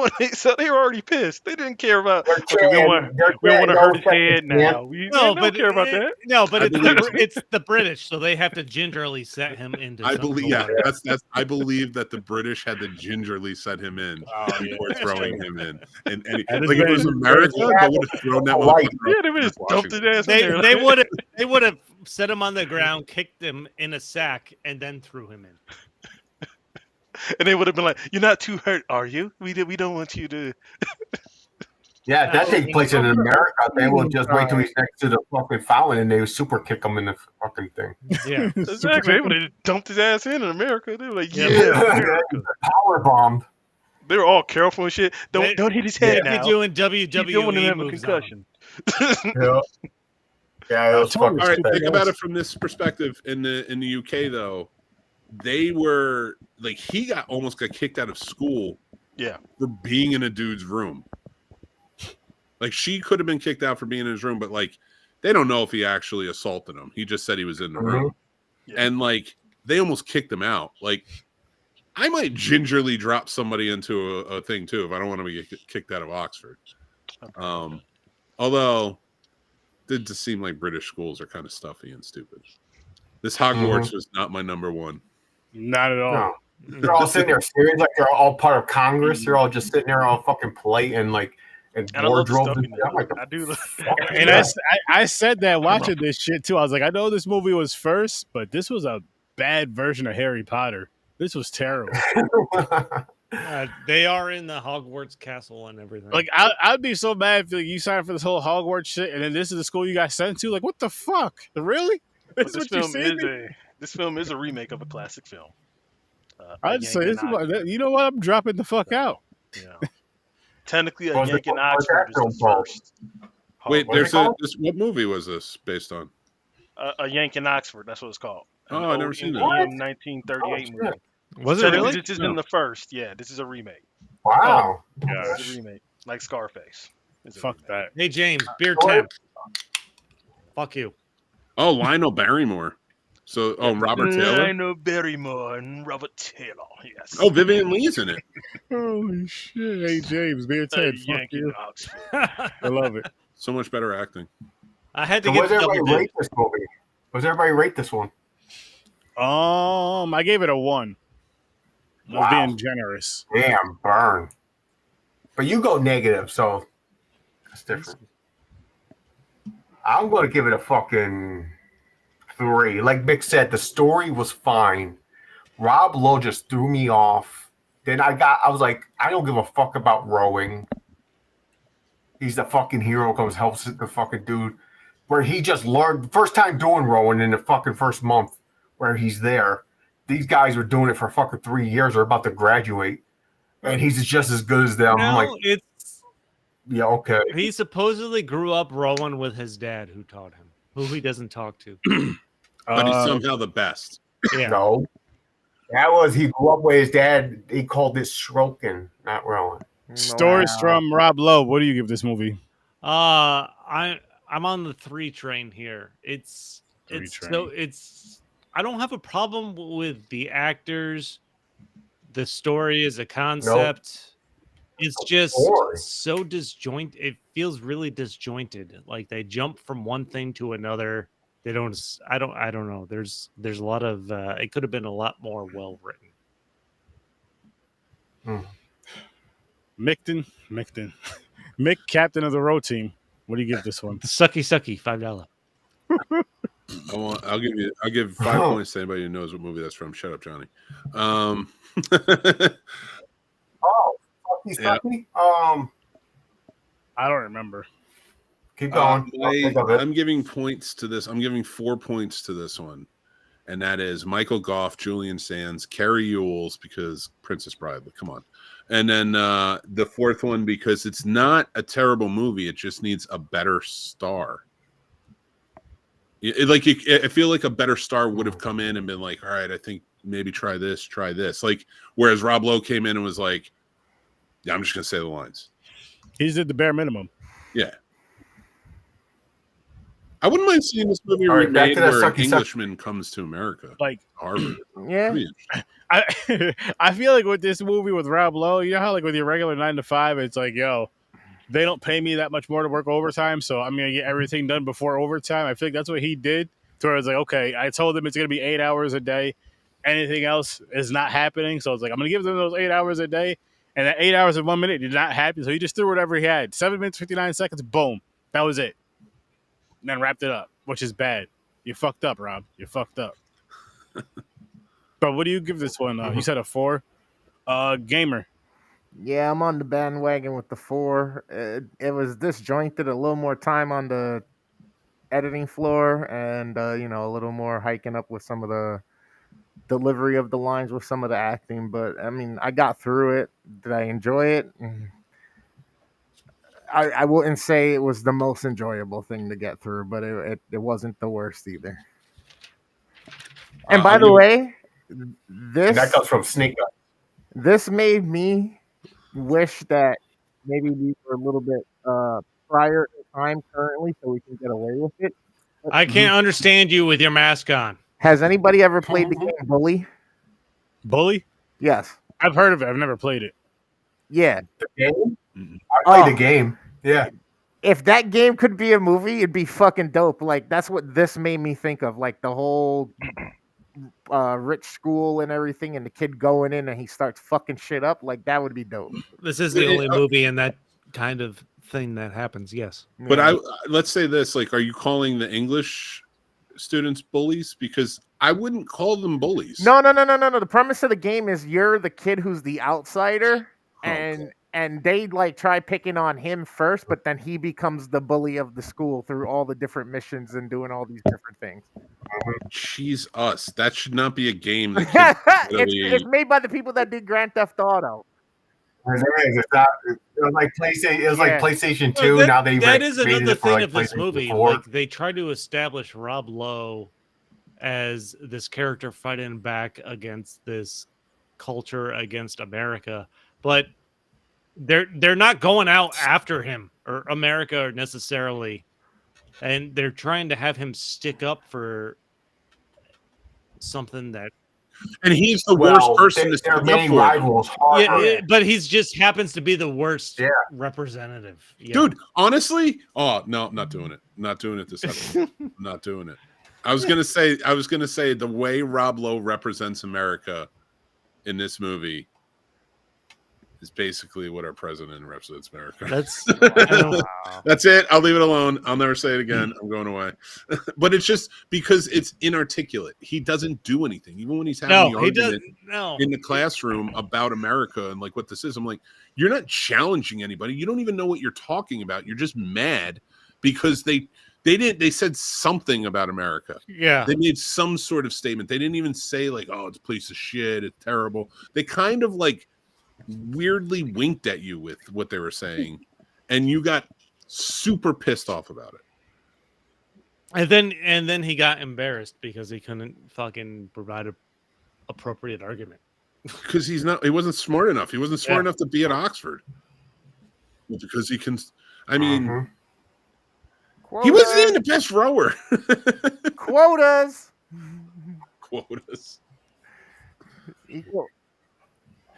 were already pissed. They didn't care about. They're Okay, we saying- want they're to saying hurt his no head second now. chance. We No, don't but care about that. No, but I it's the British, so they have to gingerly set him into. I some believe, sort yeah, of- that's. I believe that the British had to gingerly set him in before throwing him in. And That is like if it was very- America, they would have thrown that Light. motherfucker. Yeah, they would just dumped his ass in there. They would have set him on the ground, kicked him in a sack, and then threw him in. And they would have been like, "You're not too hurt, are you? We don't want you to." Yeah, if that takes place in America, they will just wait till he's next to the fucking fountain and they super kick him in the fucking thing. Yeah. Exactly. They would have dumped his ass in America. They were like, Yeah, "Yeah." America. Power bombed. They were all careful and shit. Don't hit his head They now. doing You don't want him to WWE have a moves on him. concussion. Yeah. Yeah, it was Totally. fucking All right, stupid. think about it from this perspective. In the UK though, they were like he almost got kicked out of school. Yeah. For being in a dude's room. Like she could have been kicked out for being in his room, but like they don't know if he actually assaulted him. He just said he was in the room. Yeah. And like they almost kicked him out. Like I might gingerly drop somebody into a thing too if I don't want to get kicked out of Oxford. Although it did just seem like British schools are kind of stuffy and stupid. This Hogwarts was not my number one. Not at all. No. They're all sitting there serious, like they're all part of Congress. They're all just sitting there all fucking polite and like and And I love the wardrobes and stuffiness. shit. I'm like, I do. And I said that watching this shit too. I was like, I know this movie was first, but this was a bad version of Harry Potter. This was terrible. They are in the Hogwarts castle and everything. Like I'd be so mad if like, you signed for this whole Hogwarts shit, and then this is the school you got sent to. Like, what the fuck? Really? But This is what you see? This film is a remake of a classic film. I'd say this is what, you know what? I'm dropping the fuck out. Yeah. Technically, a Was it- Yank in was that Oxford is film the called? first. Wait, What's it there's called? what movie was this based on? A Yank in Oxford. That's what it's called. Oh, I never seen that. Indian What? 1938 Oh, movie. was it Technically, really? This isn't the first. Yeah, this is a remake. Wow. This is a remake, like Scarface. It's a Fuck remake. that. Hey James, beer What? temp. Fuck you. Oh, Lionel Barrymore. So, Robert Taylor. Lionel Barrymore and Robert Taylor. Yes. Oh, Vivian Lee's in it. Holy shit! Hey James, beer A Ted, fuck Yank in you. Oxford. I love it. So much better acting. I had to So get what does double everybody dip. rate this movie? What does everybody rate this one? I gave it a 1. I was Wow. being generous. Damn, burn. But you go negative, so that's different. I'm going to give it a fucking 3. Like Mick said, the story was fine. Rob Lowe just threw me off. Then I was like, I don't give a fuck about rowing. He's the fucking hero, comes helps the fucking dude. Where he just learned, first time doing rowing in the fucking first month where he's there. These guys were doing it for fucking 3 years. They're about to graduate. And he's just as good as them. I'm No, like, it's yeah, okay. he supposedly grew up rowing with his dad, who taught him, who he doesn't talk to. But he's somehow the best. Yeah, No. That was, he grew up with his dad. He called it stroking, not rowing. Stories from Rob Lowe. What do you give this movie? I'm on the 3 train here. It's I don't have a problem with the actors. The story is a concept. It's just Boring. so disjointed. It feels really disjointed. Like they jump from one thing to another. They don't. I don't know. There's a lot of. It could have been a lot more well written. Mick, captain of the row team. What do you give this one? The sucky $5. I'll give 5 points to anybody who knows what movie that's from. Shut up, Johnny. Oh, fucky, Yeah. sucky. I don't remember. Keep going. I'll think of it. I'm giving points to this. I'm giving 4 points to this one, and that is Michael Goff, Julian Sands, Carrie Ewells, because Princess Bride. But come on, and then the 4th one because it's not a terrible movie. It just needs a better star. I feel like a better star would have come in and been like, all right, I think maybe try this. Like, whereas Rob Lowe came in and was like, yeah, I'm just gonna say the lines. He just did the bare minimum. Yeah. I wouldn't mind seeing this movie All right, back remade to that where an sucky suck. Englishman comes to America, Like, Harvard. Yeah. Pretty interesting. I feel like with this movie with Rob Lowe, you know how like with your regular 9 to 5, it's like, yo, they don't pay me that much more to work overtime, so I'm gonna get everything done before overtime. I feel like that's what he did. To where it's like, okay, I told them it's gonna be 8 hours a day. Anything else is not happening, so it's like I'm gonna give them those 8 hours a day, and that 8 hours and 1 minute did not happen. So he just threw whatever he had. 7 minutes 59 seconds, boom, that was it. And then wrapped it up, which is bad. You fucked up, Rob. You fucked up. But what do you give this one? You said a 4. Gamer. Yeah, I'm on the bandwagon with the 4. It was disjointed, a little more time on the editing floor, and a little more hiking up with some of the delivery of the lines with some of the acting. But I mean, I got through it. Did I enjoy it? I wouldn't say it was the most enjoyable thing to get through, but it wasn't the worst either. And by the way, And that comes from Snake Eyes. this made me wish that maybe we were a little bit prior in time currently, so we can get away with it. I can't understand you with your mask on. Has anybody ever played the game Bully? Bully? Yes. I've heard of it. I've never played it. Yeah. The game? I played the game. Yeah. If that game could be a movie, it'd be fucking dope. Like, that's what this made me think of. Like, the whole rich school and everything, and the kid going in and he starts fucking shit up. Like, that would be dope. This is the only movie in that kind of thing that happens. Yes. But let's say this: like, are you calling the English students bullies? Because I wouldn't call them bullies. No. The premise of the game is you're the kid who's the outsider, and they like try picking on him first, but then he becomes the bully of the school through all the different missions and doing all these different things. Cheese us. That should not be a game. That It's made by the people that did Grand Theft Auto. It was like PlayStation. It was like PlayStation 2. That, now they that is rated another it for thing like of this PlayStation movie. 4. Like they try to establish Rob Lowe as this character fighting back against this culture, against America, but they're not going out after him or America necessarily, and they're trying to have him stick up for something that. And he's the worst person to stick up main for. rivals. Yeah, but he's just happens to be the worst representative. Yeah. Dude, honestly, no, I'm not doing it. Not doing it this episode. I'm not doing it. I was gonna say the way Rob Lowe represents America in this movie is basically what our president represents America. That's it. I'll leave it alone. I'll never say it again. I'm going away. But it's just because it's inarticulate. He doesn't do anything. Even when he's having the argument in the classroom about America and like what this is, I'm like, you're not challenging anybody. You don't even know what you're talking about. You're just mad because they said something about America. Yeah. They made some sort of statement. They didn't even say like, oh, it's a piece of shit. It's terrible. They kind of like weirdly winked at you with what they were saying, and you got super pissed off about it. And then he got embarrassed because he couldn't fucking provide an appropriate argument. Because he wasn't smart enough. He wasn't smart enough to be at Oxford. Because he can, I mean, he wasn't even the best rower. Quotas. Equal.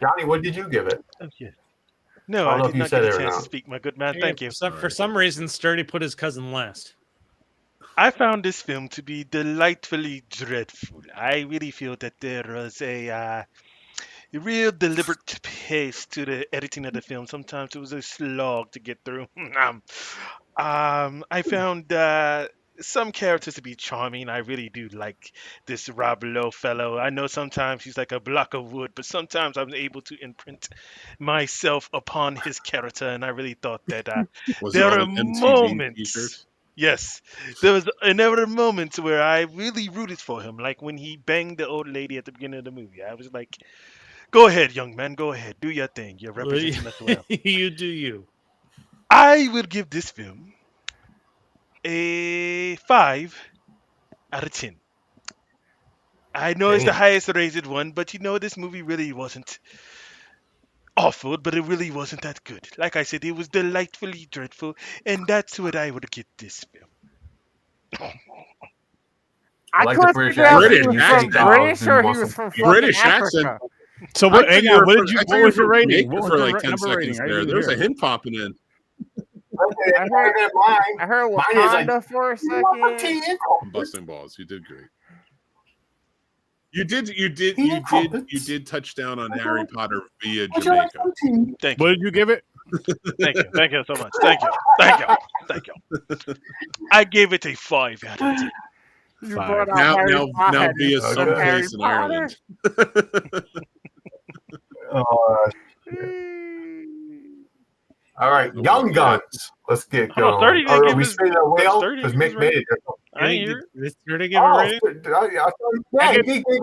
Johnny, what did you give it? Okay. No, I I don't know did if not you said get it a or chance to not. speak, my good man. Thank you. For some reason, Sturdy put his cousin last. I found this film to be delightfully dreadful. I really feel that there was a real deliberate pace to the editing of the film. Sometimes it was a slog to get through. I found some characters to be charming. I really do like this Rob Lowe fellow. I know sometimes he's like a block of wood, but sometimes I'm able to imprint myself upon his character, and I really thought that there are moments. Yes, there were moments where I really rooted for him, like when he banged the old lady at the beginning of the movie. I was like, "Go ahead, young man, go ahead, do your thing. You're representing us well." You do you. I will give this film a 5 out of 10. I know it's the highest rated one, but this movie really wasn't awful, but it really wasn't that good. Like I said, it was delightfully dreadful, and that's what I would give this film. I like the couldn't British figure out if he accent. was from British British or he accent. was from fucking British Africa. accent. So what? I Hang thought on, what did you you? were What was your from rating? Jamaica What was for your like 10 number rating? seconds I there. didn't There was hear a it. hint popping in. I heard- mine. I heard Mine is like, Wakanda for a second. I'm busting balls. You did great. You did touch down on Harry Potter via Jamaica. Thank What you. did you give it? Thank you so much. Thank you. I gave it a 5 out of 10. You Five. brought out Now, Harry now, Potter. now, via Okay. some Harry place in Potter? Ireland. All right, Young Guns. Let's get Hold on, going. 30 didn't Or are give we his- spinning a wheel? 30 Because didn't give Mick his made it. I ain't hear it. This here to give a Oh, rating?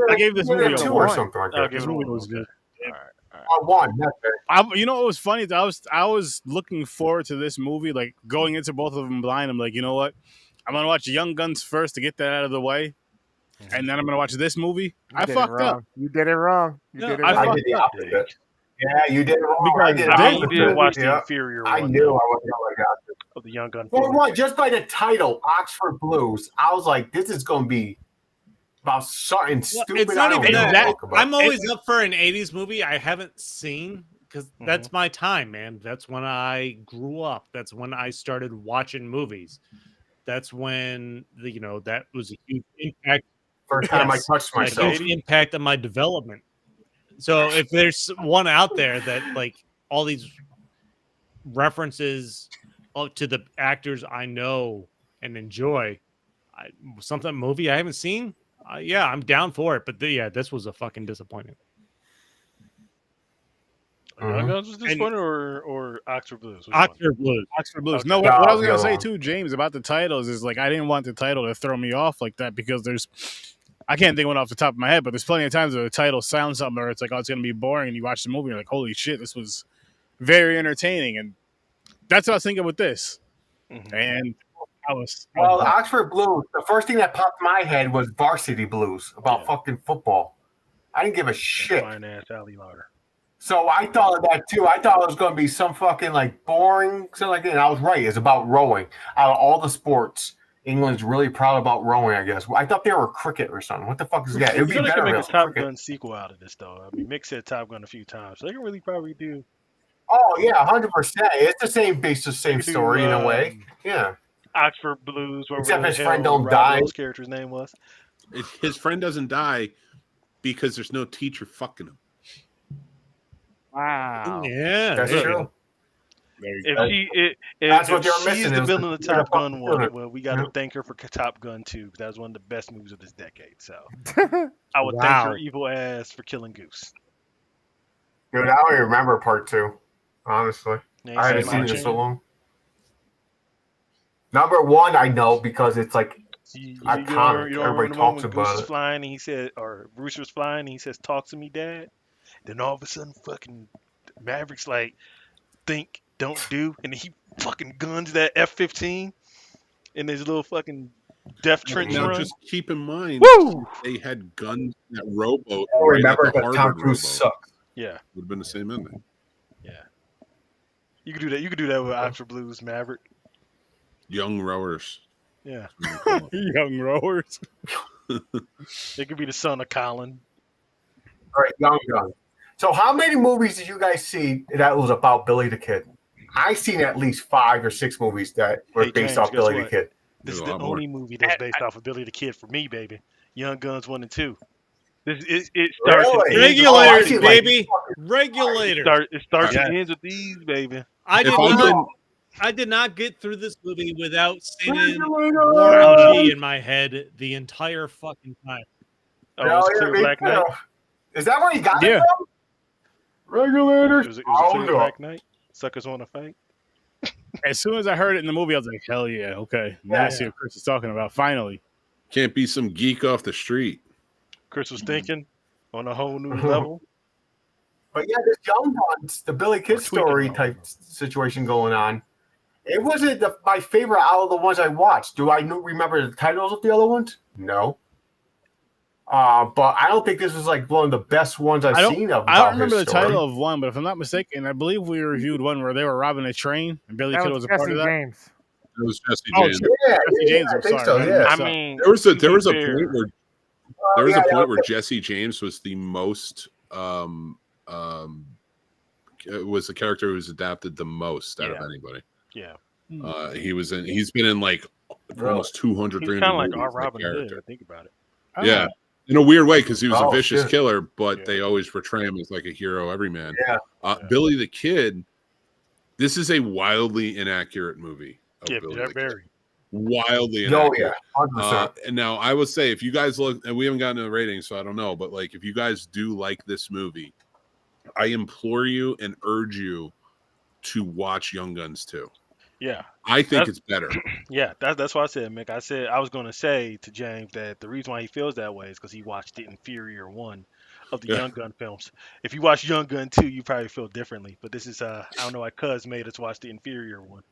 I gave this movie a 2 one. or something like I'll that. give This it a movie 1. was good. One. That's it. You know what was funny? I was looking forward to this movie, like going into both of them blind. I'm like, you know what? I'm gonna watch Young Guns first to get that out of the way, and then I'm gonna watch this movie. I did it fucked up. wrong. You did it wrong. You No, did it I wrong. I did the opposite. Yeah, you did it wrong. I did the I mean, you opposite. did watch the Yeah. inferior I one knew I though, wasn't going to get of the Young Gun. For one, just by the title, Oxford Blues, I was like, this is going to be about something Well, stupid. it's not I don't even know that. what about. I'm always up for an 80s movie I haven't seen because Mm-hmm. that's my time, man. That's when I grew up. That's when I started watching movies. That's when that was a huge impact. First time Yes, I touched a myself. huge impact on my development. So if there's one out there that like all these references to the actors I know and enjoy, something movie I haven't seen, yeah, I'm down for it. But this was a fucking disappointment. Young Guns was disappointing or Oxford Blues? Which one? Oxford Blues. Oxford Blues. Okay. No, what I was No, gonna go say on. too, James, about the titles is like I didn't want the title to throw me off like that because I can't think of one off the top of my head, but there's plenty of times where the title sounds something or it's like, oh, it's gonna be boring, and you watch the movie and you're like, holy shit, this was very entertaining, and that's what I was thinking with this. Mhm. And I was Well, Oxford Blues, the first thing that popped in my head was Varsity Blues about Yeah. fucking football. I didn't give a shit. Fine ass alley louder. So I thought of that too. I thought it was going to be some fucking like boring, something like that. And I was right. It's about rowing. Out of all the sports, England's really proud about rowing, I guess. I thought they were cricket or something. What the fuck is that? It would be So they better can if make it a was Top cricket. Gun sequel out of this though. I mean, Mick said Top Gun a few times, so they can really probably do. Oh, yeah, 100%. It's the same base, the same they can story do, in a way. Yeah. Oxford Blues, whatever Except the his hell friend don't Rob die. Lowe's character's name was. His friend doesn't die because there's no teacher fucking him. Wow. Yeah, That's there you true. go. If That's what if they were she's missing, the is villain of the- Top the Gun fucking one, villain. well, we got to Yeah. thank her for Top Gun 2 because that was one of the best movies of this decade. So I would thank Wow. her evil ass for killing Goose. Dude, I don't even remember part 2, honestly. You ain't I haven't seen seen Mach it in so Chain? long. Number 1, I know because it's like You iconic. don't remember Everybody the one when talks Goose about is it. flying and he said, or Bruce was flying and he says, "Talk to me, Dad." Then all of a sudden, fucking Maverick's like, "Think, don't do," and he fucking guns that F-15 in his little fucking death trench Now, run. just keep in mind, Woo! they had guns in that rowboat. I right remember at the because Tom Harvard Cruise rowboat. sucks. Yeah, Would have been the same ending. yeah. You could do that. You could do that with Oxford Blues, Maverick. Young rowers. Yeah, young rowers. it could be the son of Colin. All right, Young Gun. So how many movies did you guys see that was about Billy the Kid? I seen at least 5 or 6 movies that were Hey, based James, off guess Billy what? the Kid. This is There's a the lot more. only movie that's based off of Billy the Kid for me, baby. Young Guns 1 and 2. It starts Really? and ends with Oh, I Regulators, see, like, baby. fucking- Regulators. it starts Yeah. and ends with these, baby. I did not get through this movie without singing Regulators! Warren G in my head the entire fucking time. Oh, No, it was yeah, Clear me Black too. Knight. Is that where you got Yeah. it from? Regulators. It was a I'll Clear do it. Black Knight. Suckers want to fight. As soon as I heard it in the movie, I was like, hell yeah, okay. Now I see what Chris is talking about. Finally. Can't be some geek off the street. Chris was thinking on a whole new level. But yeah, this Young Guns, the Billy Kid Or tweaking story on type situation going on. It wasn't my favorite out of the ones I watched. Do I remember the titles of the other ones? No. But I don't think this was like one of the best ones I've seen of. I don't remember the title of one, but if I'm not mistaken, I believe we reviewed one where they were robbing a train and Billy Kid was a part of that. James. It was Jesse Oh, James. Jesse James. I'm sorry. So, yeah. I mean, There was a point where yeah. Jesse James was the most was the character who was adapted the most out of anybody. Yeah. He's been in like almost 200, He's 300 kind of like movies, our Robin Hood. character. Think about it. Yeah. In a weird way, because he was a Oh, vicious shit. killer, but they always portray him as like a hero, everyman. Yeah. Billy the Kid, this is a wildly inaccurate movie. Of Yeah, Billy they're the Kid. very. Wildly Oh inaccurate. yeah, 100%. And now I would say if you guys look, and we haven't gotten to the ratings, so I don't know, but like if you guys do like this movie, I implore you and urge you to watch Young Guns 2. Yeah. I think it's better. Yeah, that's what I said, Mick. I was going to say to James that the reason why he feels that way is because he watched the inferior one of the Young Gun films. If you watch Young Gun 2, you probably feel differently. But this is I don't know why Cuz made us watch the inferior one.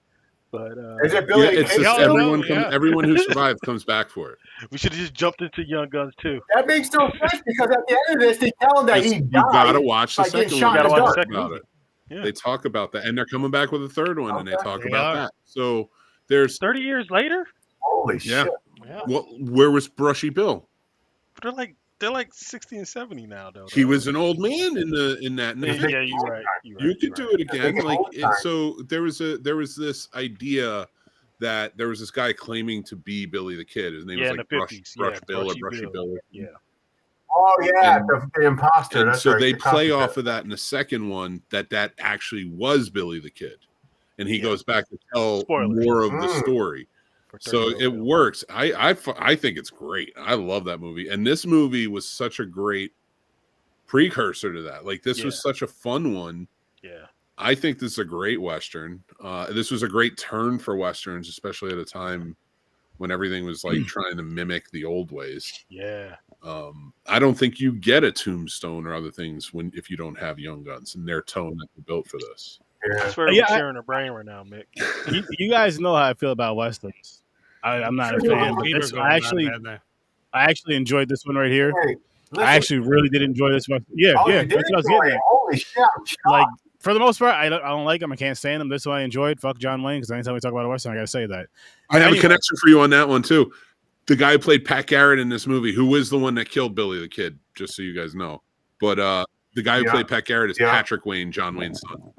But Is it Billy the it's Kid? just Yeah. everyone who survived comes back for it. we should have just jumped into Young Guns 2. That makes no sense because at the end of this, they tell him that Just- he you died. gotta watch the by getting second shot one. in They the talk dark. about it. Yeah. They talk about that, and they're coming back with a third one, and they Okay. talk They about are. that. So there's 30 years later, Holy Yeah. shit! Yeah. where was Brushy Bill? they're like 60 and 70 now though. He was an old man in that. In the Yeah, 50s. you're right. You could do it again. Yeah, Like all the time. so, there was this idea that there was this guy claiming to be Billy the Kid. His name Yeah, was in like the Brush 50s. Brush Yeah, Bill or Brushy Brushy Bill. Bill. Yeah. Oh yeah, And- the imposter. And That's so right. they the play copycat. off of that in the second one that actually was Billy the Kid, and he goes back to tell Spoilers. more of the Mm. story. For So 30 it years. works. I think it's great. I love that movie, and this movie was such a great precursor to that. Like this was such a fun one. Yeah. I think this is a great Western. This was a great turn for Westerns, especially at a time when everything was like trying to mimic the old ways. Yeah. I don't think you get a Tombstone or other things if you don't have Young Guns and their tone that they built for this. Yeah. That's where Yeah, we're sharing a brain right now, Mick. You guys know how I feel about westerns. I'm not a fan, but Peter this, going I actually enjoyed this one right here. Hey, listen. I actually really did enjoy this one. Yeah, Oh, yeah, you did that's what I was enjoy getting it. at. Holy shit! I'm shocked. Like for the most part, I don't like him. I can't stand him. This one I enjoyed. Fuck John Wayne, because anytime we talk about a western, I gotta say that. I have Anyway. a connection for you on that one too. The guy who played Pat Garrett in this movie, who is the one that killed Billy the Kid, just so you guys know. But the guy who Yeah. played Pat Garrett is Yeah. Patrick Wayne, John Wayne's son.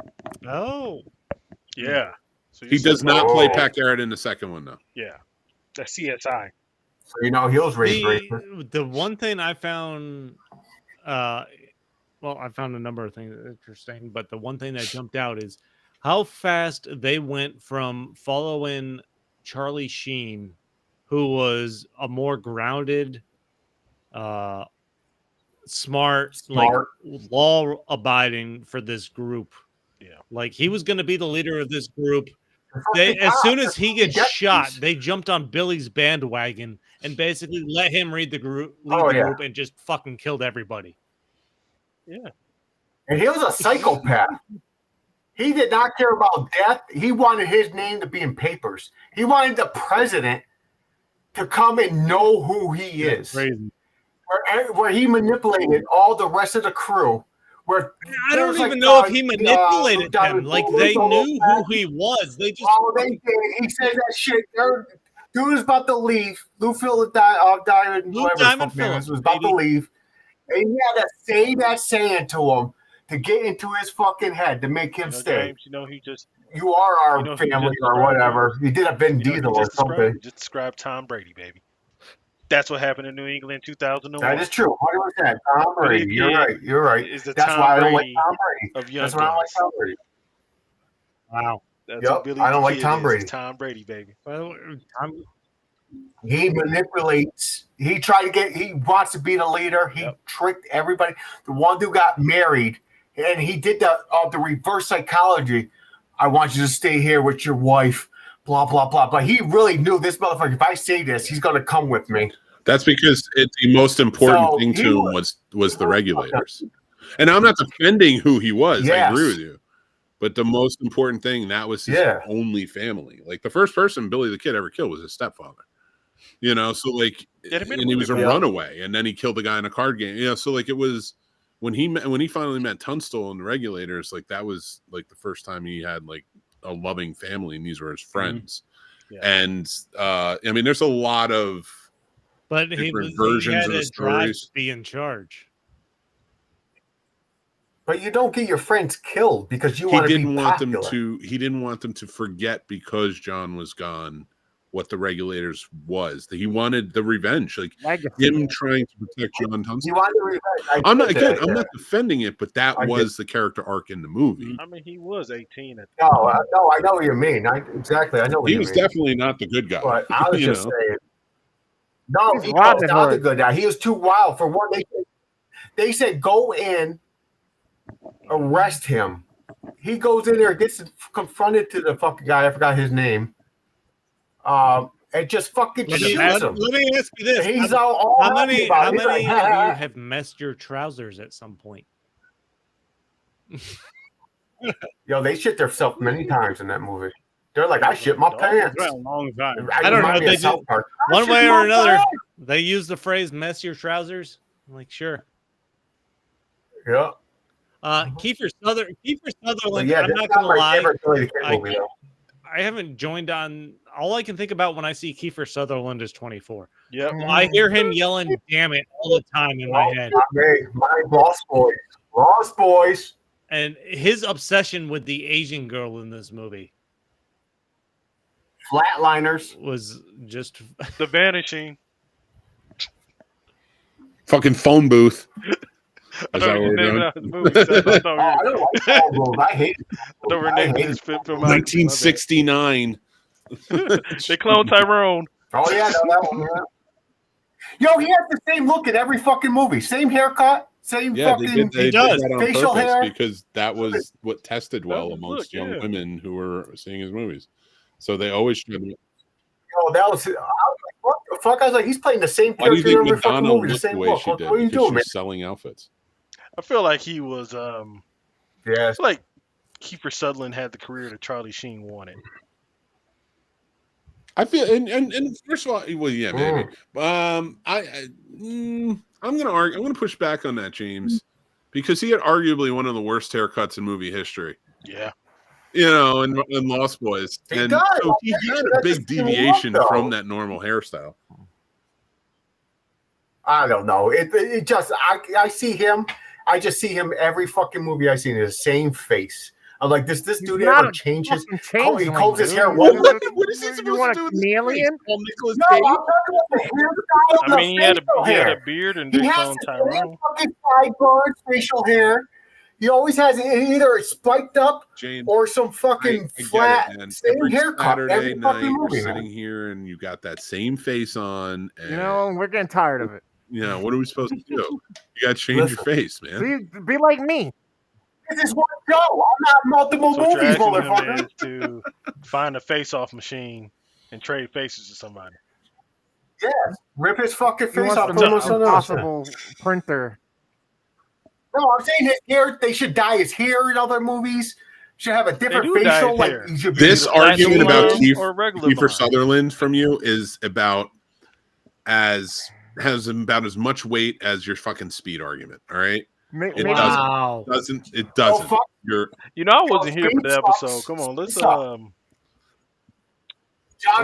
Oh. Yeah. So He does not Oh. play Pat Garrett in the second one, though. Yeah. That's CSI. So, you know, he was raised racist. The one thing I found, well, I found a number of things interesting, but the one thing that jumped out is how fast they went from following Charlie Sheen, who was a more grounded, smart, like law-abiding for this group. Yeah. Like he was going to be the leader of this group. As soon as he gets shot, they jumped on Billy's bandwagon and basically let him lead the group, and just fucking killed everybody. Yeah. And he was a psychopath. He did not care about death. He wanted his name to be in papers. He wanted the president to come and know who he is. Crazy. Where he manipulated all the rest of the crew. Where I don't there's even know if he manipulated them. Like they knew who he was. They just they did. He said that shit. Dude was about to leave. Lou Diamond, Diamond Phillips was about to leave. And he had to say that saying to him to get into his fucking head to make him stay. James, you know, he just You are our he family just or described whatever. He did a Vin you know, Diesel he or just described- something. he just described Tom Brady, baby. That's what happened in New England in 2001. That is true. 100%. Tom Brady. Billy You're Kid right. You're right. is the That's Tom why I don't like Brady Tom Brady. of Young That's why I don't like Guns. Tom Brady. wow. That's Yep, what Billy I don't the like Kid Tom is. Brady. It's Tom Brady, baby. Well, He manipulates. He wants to be the leader. He tricked everybody. The one dude got married, and he did the reverse psychology. I want you to stay here with your wife, blah, blah, blah. But he really knew this motherfucker, if I say this, he's going to come with me. That's because the most important So thing he to him was the regulators. And I'm not defending who he was. I Yes. agree with you. But the most important thing, that was his only family. Like the first person Billy the Kid ever killed was his stepfather. You know, so like, and he was a runaway, and then he killed a guy in a card game. You know, so like it was when he finally met Tunstall and the Regulators, like that was like the first time he had like a loving family, and these were his friends. And I mean, there's a lot of he versions had of the a drive stories. to be in charge. But you don't get your friends killed because you want to be popular. He didn't want them to forget, because John was gone, what the Regulators was. He wanted the revenge, like him trying to protect John Tunstall. He wanted the revenge. I'm not defending it, but that was the character arc in the movie. I mean, he was 18 at the time. No, I know what you mean. Exactly, I know what you mean. He was definitely not the good guy. But I was just saying. No, he was not the good guy. He was too wild. For one, they said go in, arrest him. He goes in there, gets confronted to the fucking guy. I forgot his name. And just fucking shoots him. Let me ask you this: He's how many of you have messed your trousers at some point? Yo, they shit themselves many times in that movie. They're like, I shit my pants. A long time. I don't know. They just, one way or another, they use the phrase "mess your trousers." I'm like, sure. Yeah. Kiefer Sutherland. Yeah, I'm not gonna lie. Movie, I haven't joined on. All I can think about when I see Kiefer Sutherland is 24. Yep. I hear him yelling "damn it" all the time in my head. My Lost Boys. And his obsession with the Asian girl in this movie, Flatliners, was just The Vanishing. Fucking phone booth. I don't remember the movie. I don't like phone booth. I hate it. I don't remember this film. 1969. They cloned Tyrone. Oh yeah, no, that one. Yeah. Yo, he has the same look in every fucking movie. Same haircut. Same fucking. They did that on facial hair, because that was what tested well amongst young women who were seeing his movies. So they always should. Oh, that was. I was like, what the fuck? I was like, he's playing the same character in every fucking movie. The same look. What are you doing, man? Selling outfits. I feel like he was. Yeah. I feel like Kiefer Sutherland had the career that Charlie Sheen wanted. I feel, and first of all, well, yeah, maybe. I'm gonna argue. I'm gonna push back on that, James, because he had arguably one of the worst haircuts in movie history. Yeah. You know, in Lost Boys, so he had a big deviation from that normal hairstyle. I don't know. It just I see him. I just see him every fucking movie I see in the same face. I'm like, this dude ever changes? He combs his hair. What is he supposed to do? Chameleon? No, I'm talking about the hairstyle. I mean, he had a beard and he has the fucking sideburns, facial hair. He always has either spiked up or some fucking flat same haircut. Every fucking movie, you're sitting here and you got that same face on. And, you know, we're getting tired of it. You know, what are we supposed to do? You got to change your face, man. Be like me. This is one show. I'm not multiple movies, motherfucker. To find a face-off machine and trade faces to somebody. Yeah, rip his fucking face off. Impossible printer. No, I'm saying his hair. They should dye his hair in other movies. Should have a different facial. Like this argument about Kiefer Sutherland from you is about has about as much weight as your fucking Speed argument. All right. It doesn't. It doesn't. You know, I wasn't here for the episode. Come on, let's Johnny,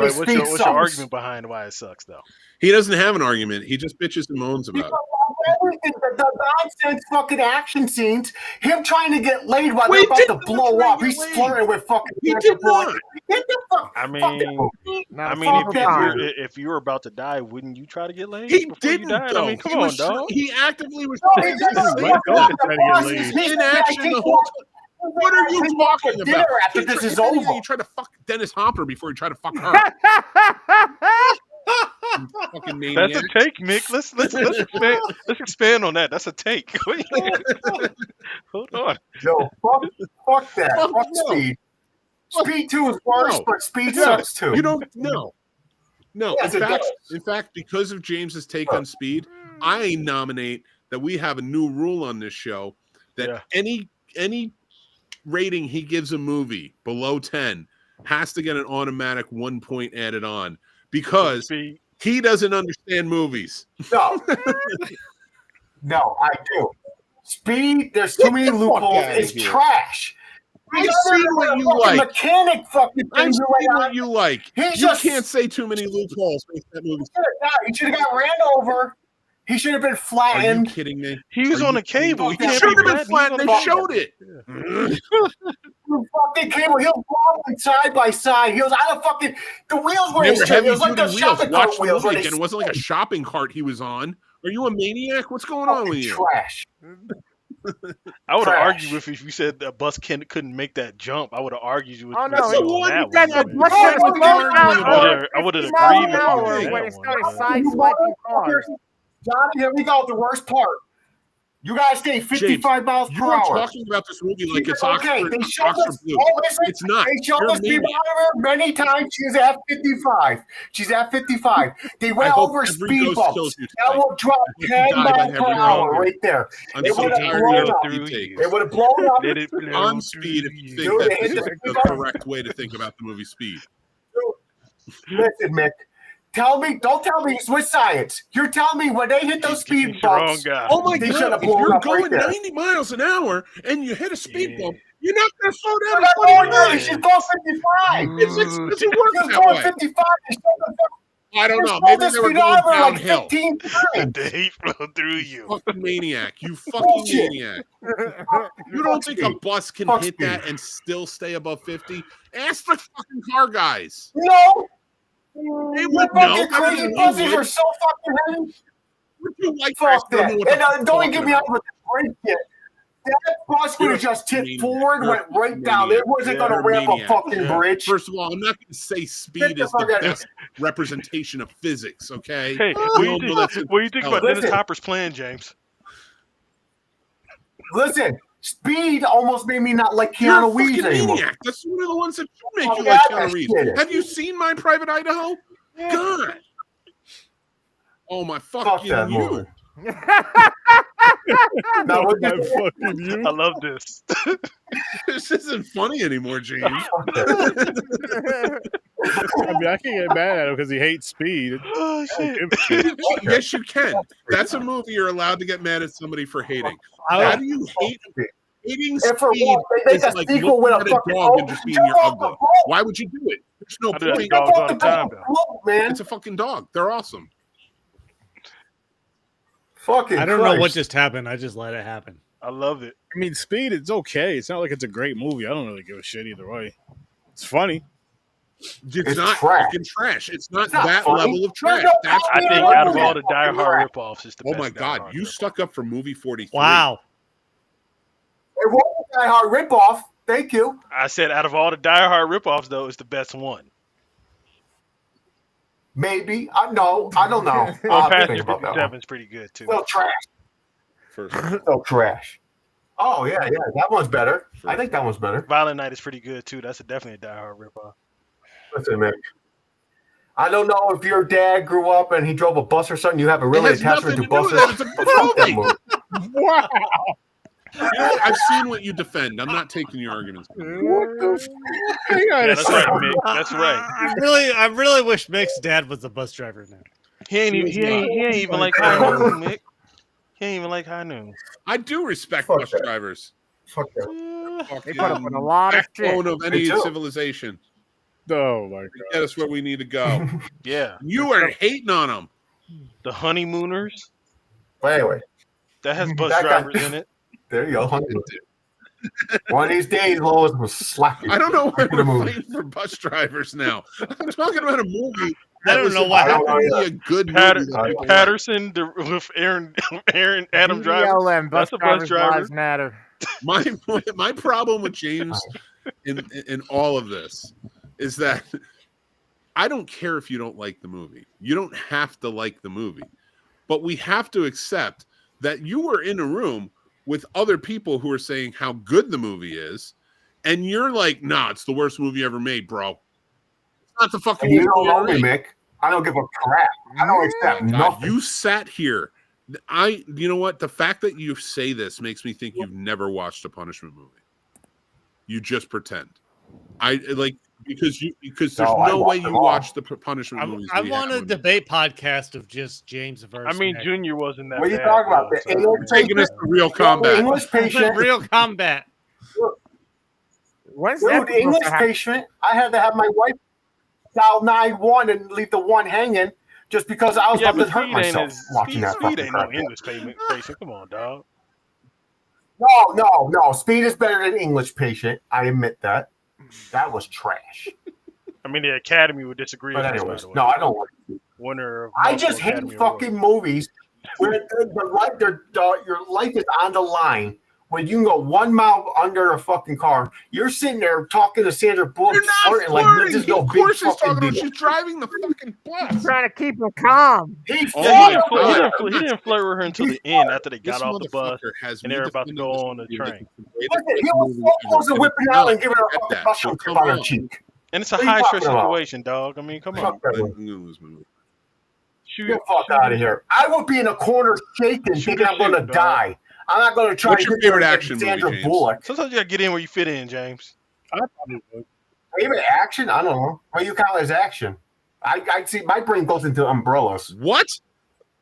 what's your argument behind why it sucks, though? He doesn't have an argument. He just bitches and moans about it. Everything, the nonsense fucking action scenes, him trying to get laid while they're about to blow up. He's flirting with fucking. He did not. I mean, if you were about to die, wouldn't you try to get laid? He didn't. I mean, come on, dog. He actively was trying to get laid. in action the whole time. What are you talking about? After this is over, he tried to fuck Dennis Hopper before he tried to fuck her. Fucking maniac. That's a take, Mick. Let's expand on that. That's a take. Hold on. Yo, fuck that. Fuck Speed. Speed 2 is worse, but Speed sucks too. You don't know. No. Yes, in fact, because of James's take on Speed, I nominate that we have a new rule on this show that any rating he gives a movie below 10 has to get an automatic 1 point added on because Speed. he doesn't understand movies. No. No, I do. Speed, there's too many the fuck loopholes. outta It's here. trash. I've seen what you Fucking like. mechanic fucking I've thing seen you like what you like. He's You just- can't say too many loopholes. Make that movie. He should have got ran over. He should have been Are you flattened. kidding me? He was Are on you a cable. He kidding me? He can't should be have been flat. flat. He's They on a showed cable. it. Fucking cable. He was wobbling side by side. He was out of fucking. The wheels were They his were shit. It heavy was like duty the wheels. shopping Watch cart the wheels. movie where again. they It wasn't like a shopping cart he was on. Are you a maniac? What's going on with fucking you? trash. I would have Trash. argued with you if you said the bus couldn't make that jump. I would have argued with Oh, you. no, That's the he- one that you said one. that What's Why that would you slow argue down about for it? I would've 50 miles agreed an with you hour on that when it one. started You sideswiping cars. motherfuckers. Johnny, here we go. The worst part. You guys stay 55 miles You per are hour. talking about this movie like it's Okay, Oxford, they showed Oxford us. Blue. Oh, listen, It's not. they showed You're us speed maniac. monitor many times. She's at 55. She's at 55. They I went hope over every speed ghost bumps. kills you That tonight. will drop I hope you 10 die by miles having per your hour hunger. right there. I'm It so would have tired blown of up. your through take. It would have blown up. Let it blow On Speed, if you think Dude, that they this hit is the the speed bump. correct way to think about the movie Speed. Listen, Mick. Don't tell me it's with science. You're telling me when they hit those speed He's the wrong bumps. guy. Oh my They should God, have if blown you're up right going there. 90 miles an hour and you hit a speed Yeah. bump, you're not going to slow They're down not to 20 going there. They miles. should go 55. It doesn't He work was that going way. 55. They showed the I don't know. showed Maybe the they were speed going over like downhill. 15 times. The hate flow through you. Fucking maniac. You fucking Bullshit. maniac. You don't think a bus can Fuck hit speed. that and still stay above 50? Ask the fucking car guys. No. They The would know. fucking crazy You buses would. are so fucking heavy. Would you like Fuck to that. know what the And fuck don't I'm get me talking out with the brake yet. That bus would have just tipped maniac. forward, You're went a right fucking down. maniac. It wasn't Yeah. going to You're a ramp a maniac. fucking Yeah. bridge. First of all, I'm not going to say Get speed the is fuck the out of here. best representation of physics, okay? Hey, We what all do know you that's think? What do you think about intelligent. Dennis Hopper's plan, James? Listen, speed almost made me not like You're a Keanu Reeves fucking anymore. maniac. That's one of the ones that should make Oh, you yeah, like that Keanu Reeves. shit. Have you seen My Private Idaho? God. Oh my Fuck fucking that you. movie. Now, what My you- fucking you. I love this. This isn't funny anymore, James. Fuck that. I mean, I can't get mad at him because he hates speed. Oh shit! Yes, you can. That's a movie you're allowed to get mad at somebody for hating. I How would, do you hate hating And for speed? what? They make Is a like sequel with looking a at fucking dog and boat. just being Jump your off the ugly. boat. Why would you do it? There's no I do that to point. dogs all the time, though. Boat, man. It's a fucking dog. They're awesome. Fucking I don't know what Christ. just happened. I just let it happen. I love it. I mean, speed, it's okay. It's not like it's a great movie. I don't really give a shit either way. It's funny. It's not trash. fucking trash. It's not It's not that funny. level of trash. No, That's I Yeah, think I out of love all that the Die fucking Hard crap. ripoffs, it's the oh best. my Die god, Hard you ripoff. stuck up for movie 43. Wow. It was a Die Hard ripoff. Thank you. I said out of all the Die Hard ripoffs, though, it's the best one. Maybe. No, I don't know. Well, I'll think Passenger about that one. 57 is pretty good too. Still trash. First, Still trash. Oh, yeah. That one's better. I think that one's better. Violent Night is pretty good too. That's definitely a Die Hard ripoff. Listen, man. I don't know if your dad grew up and he drove a bus or something. You have a it really has attachment nothing to to do buses. with that. It's a But fuck that good movie. movie. Wow. You know, I've seen what you defend. I'm not taking your arguments. What the Hang on Yeah, a that's right, second. Mick. That's right. I really wish Mick's dad was a bus driver now. He ain't even like High Noon, Mick. He ain't even like High Noon. I do respect Fuck bus that. drivers. Fuck that. They put up with a lot of shit. Backbone of any Me too. civilization. Oh my They god. get us where we need to go. Yeah, You are hating on them. the Honeymooners But anyway, that has bus That guy- drivers in it. there you go. One of these days, Lois will slap you. I don't know why Look at we're the movie. fighting for bus drivers now. I'm talking about a movie. I don't know why. I don't know Really either. a good movie. Patter- that people like. Patterson with Aaron Adam Driver. BLM, bus That's a bus drivers' driver. lives matter. My problem with James in all of this is that I don't care if you don't like the movie. You don't have to like the movie. But we have to accept that you were in a room with other people who are saying how good the movie is, and you're like, nah, it's the worst movie ever made, bro. It's not the fucking And you don't movie know ever me, made. Mick. I don't give a crap. I don't accept God, nothing. you sat here. You know what? The fact that you say this makes me think you've never watched a punishment movie. You just pretend. I like because there's No, I no watch way them you all. watch the punishment movies. I we want have a on- debate podcast of just James versus I mean, Nick. Junior wasn't that What are you bad. talking about? though, The so, English taking us to real The combat. English patient. Real combat. When's that Dude, supposed English to happen? patient. I had to have my wife dial 9-1 and leave the one hanging just because I was Yeah, about but to hurt Speed ain't myself watching that Speed fucking ain't no crap. English patient. Come on, dog. No. Speed is better than English patient. I admit that. That was trash. I mean, the Academy would disagree But with this, by anyways, the way. no, I don't like it. Winner of I multiple just hate Academy fucking Awards. movies where your life is on the line. When you can go 1 mile under a fucking car, you're sitting there talking to Sandra Bullock, You're not flirting flirting. like this is no Of big course, she's fucking talking to her. deal. She's driving the fucking bus. Trying to keep him calm. He Oh Yeah, my he God. didn't flirt with her until the end after they got off the bus. has and me they're about to defending go this on the movie train. like it's the greatest Listen, he movie was ever. supposed to whip it out and give her a Get fucking that. mushroom So tip on her cheek. And it's a What are you high stress talking about? situation, dog. I mean, come on. Fuck that I'm one. gonna lose my movie. Shoot, Get the fuck out of here. I would be in a corner shaking, Shoot thinking or I'm going to shoot, dog. die. I'm not going to try What's to your get favorite there action like movie, Sandra James? Bullock. Sometimes you gotta get in where you fit in, James. I probably would. Favorite action? I don't know. What do you count as action? I see my brain goes into umbrellas. What?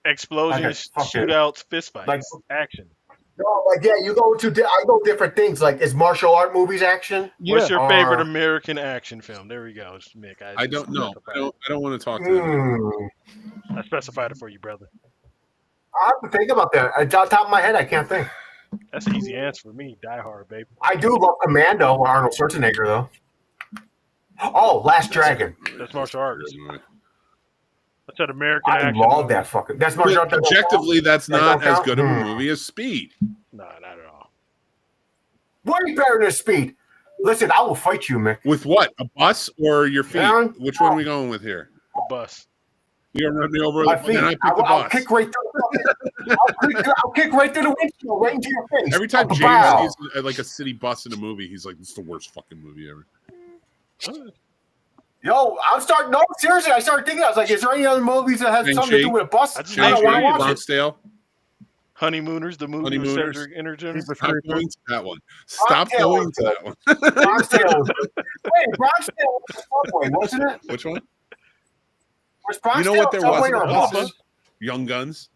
Explosions, Okay, fuck it. shootouts, fistfights, Like- action. No, like yeah, you go to I go different things. Like is martial art movies action? What's your favorite Or- American action film? There we go, Mick. I don't know. I don't want to talk to him. Hmm. I specified it for you, brother. I have to think about that. At the top of my head, I can't think. That's an easy answer for me. Die Hard, baby. I do love Commando with Arnold Schwarzenegger though. Oh, Last Dragon. That's martial arts. Movie. I said American I action. love movie. that fucking. That's martial art. But objectively, that's That not don't as count? good of a Hmm. movie as Speed. No, not at all. Way better than Speed. Listen, I will fight you, Mick. With what? A bus or your feet? Aaron? Which one are we going with here? The bus. You're gonna run me over, My feet. and I pick the I'll bus. kick right through. I'll kick right through the windshield, right into your face. Every time Wow. James sees like a city bus in a movie, he's like, "This is the worst fucking movie ever." Yo, I'm starting. No, seriously, I started thinking. I was like, is there any other movies that has Shang-Chi? something to do with a bus? I just I don't Shang-Chi, want to watch it. Bronx Tale. Honeymooners, the movie with Honeymooners. Cedric Energy. Stop going to that one. Stop Tale going was to that one. Bronx Tale. Wait, Bronx Tale was a subway, wasn't it? Which one? Was Bronx You know Tale what there a subway was? or a in bus? Boston? Young Guns.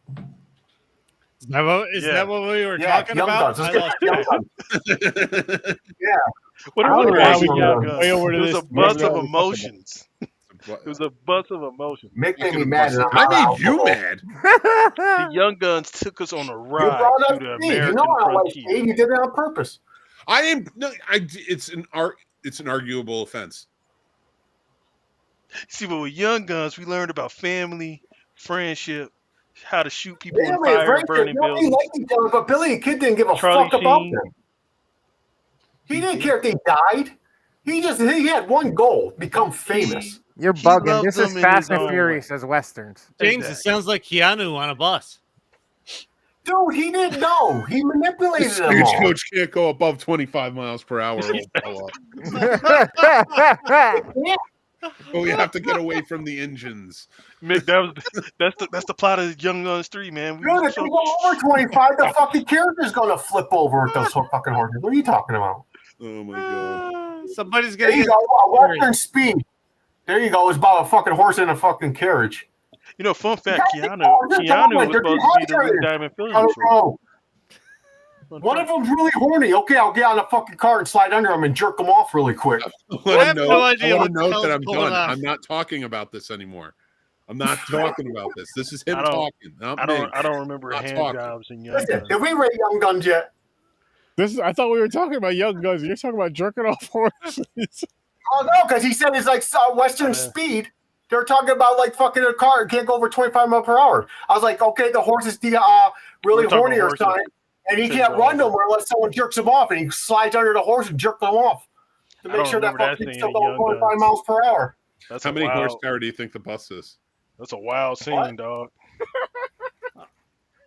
Is that what we were Yeah, talking Young about? Guns. Let's I get lost Young track. Guns. What I are don't we know how we Young got Guns? way over to It was this. a bus Whatever of the fuck emotions. It was a bus of emotions. Mick made me mad. And I I'm out made you alcohol. mad. The Young Guns took us on a You ride brought up through the Steve. You American know I don't like frontier. Steve. You did it on purpose. I am. No, it's an arguable offense. See, but with Young Guns, we learned about family, friendship, how to shoot people in Family and fire, friendship, burning you know, he buildings. liked each other, but Billy the Kid didn't give a Charlie fuck about Sheen. them. He didn't care if they died. He had one goal: become famous. You're He bugging. loved This is them in Fast his and own Furious as westerns. James, it Exactly. sounds like Keanu on a bus. Dude, he didn't know. He The manipulated them all. stagecoach can't go above 25 miles per hour. Old fella. But we have to get away from the engines. Mick, that's the plot of Young Guns 3, man. We Dude, if you go over 25, the fucking character's gonna flip over with those fucking horses. What are you talking about? Oh my god. Somebody's There gonna you get. go. Western Speed. There you go. It's about a fucking horse in a fucking carriage. You know, fun fact, Yeah, Keanu they're was going, supposed to be the they're Ring Diamond Oh, Fillion for. no. One of them's really horny. Okay, I'll get on the fucking car and slide under him and jerk them off really quick. I have no idea I what want the to note hell's that I'm going done. on. I'm not talking about this anymore. I'm not talking about this. This is him I don't- talking. Not I me. don't remember Not hand talking. jobs in Young Listen, Guns. did we rate Young Guns yet? I thought we were talking about Young Guns. You're talking about jerking off horses. Oh, no, because he said it's like Western Speed. They're talking about like fucking a car. It can't go over 25 miles per hour. I was like, okay, the horse is really We're talking horny or horses. something. And he Should've can't gone run over. nowhere unless someone jerks him off. And he slides under the horse and jerks them off. To I make don't sure that remember that fucking scene still in going Young 25 Guns. miles per hour. That's How a many wild, horsepower do you think the bus is? That's a wild scene, What? dog.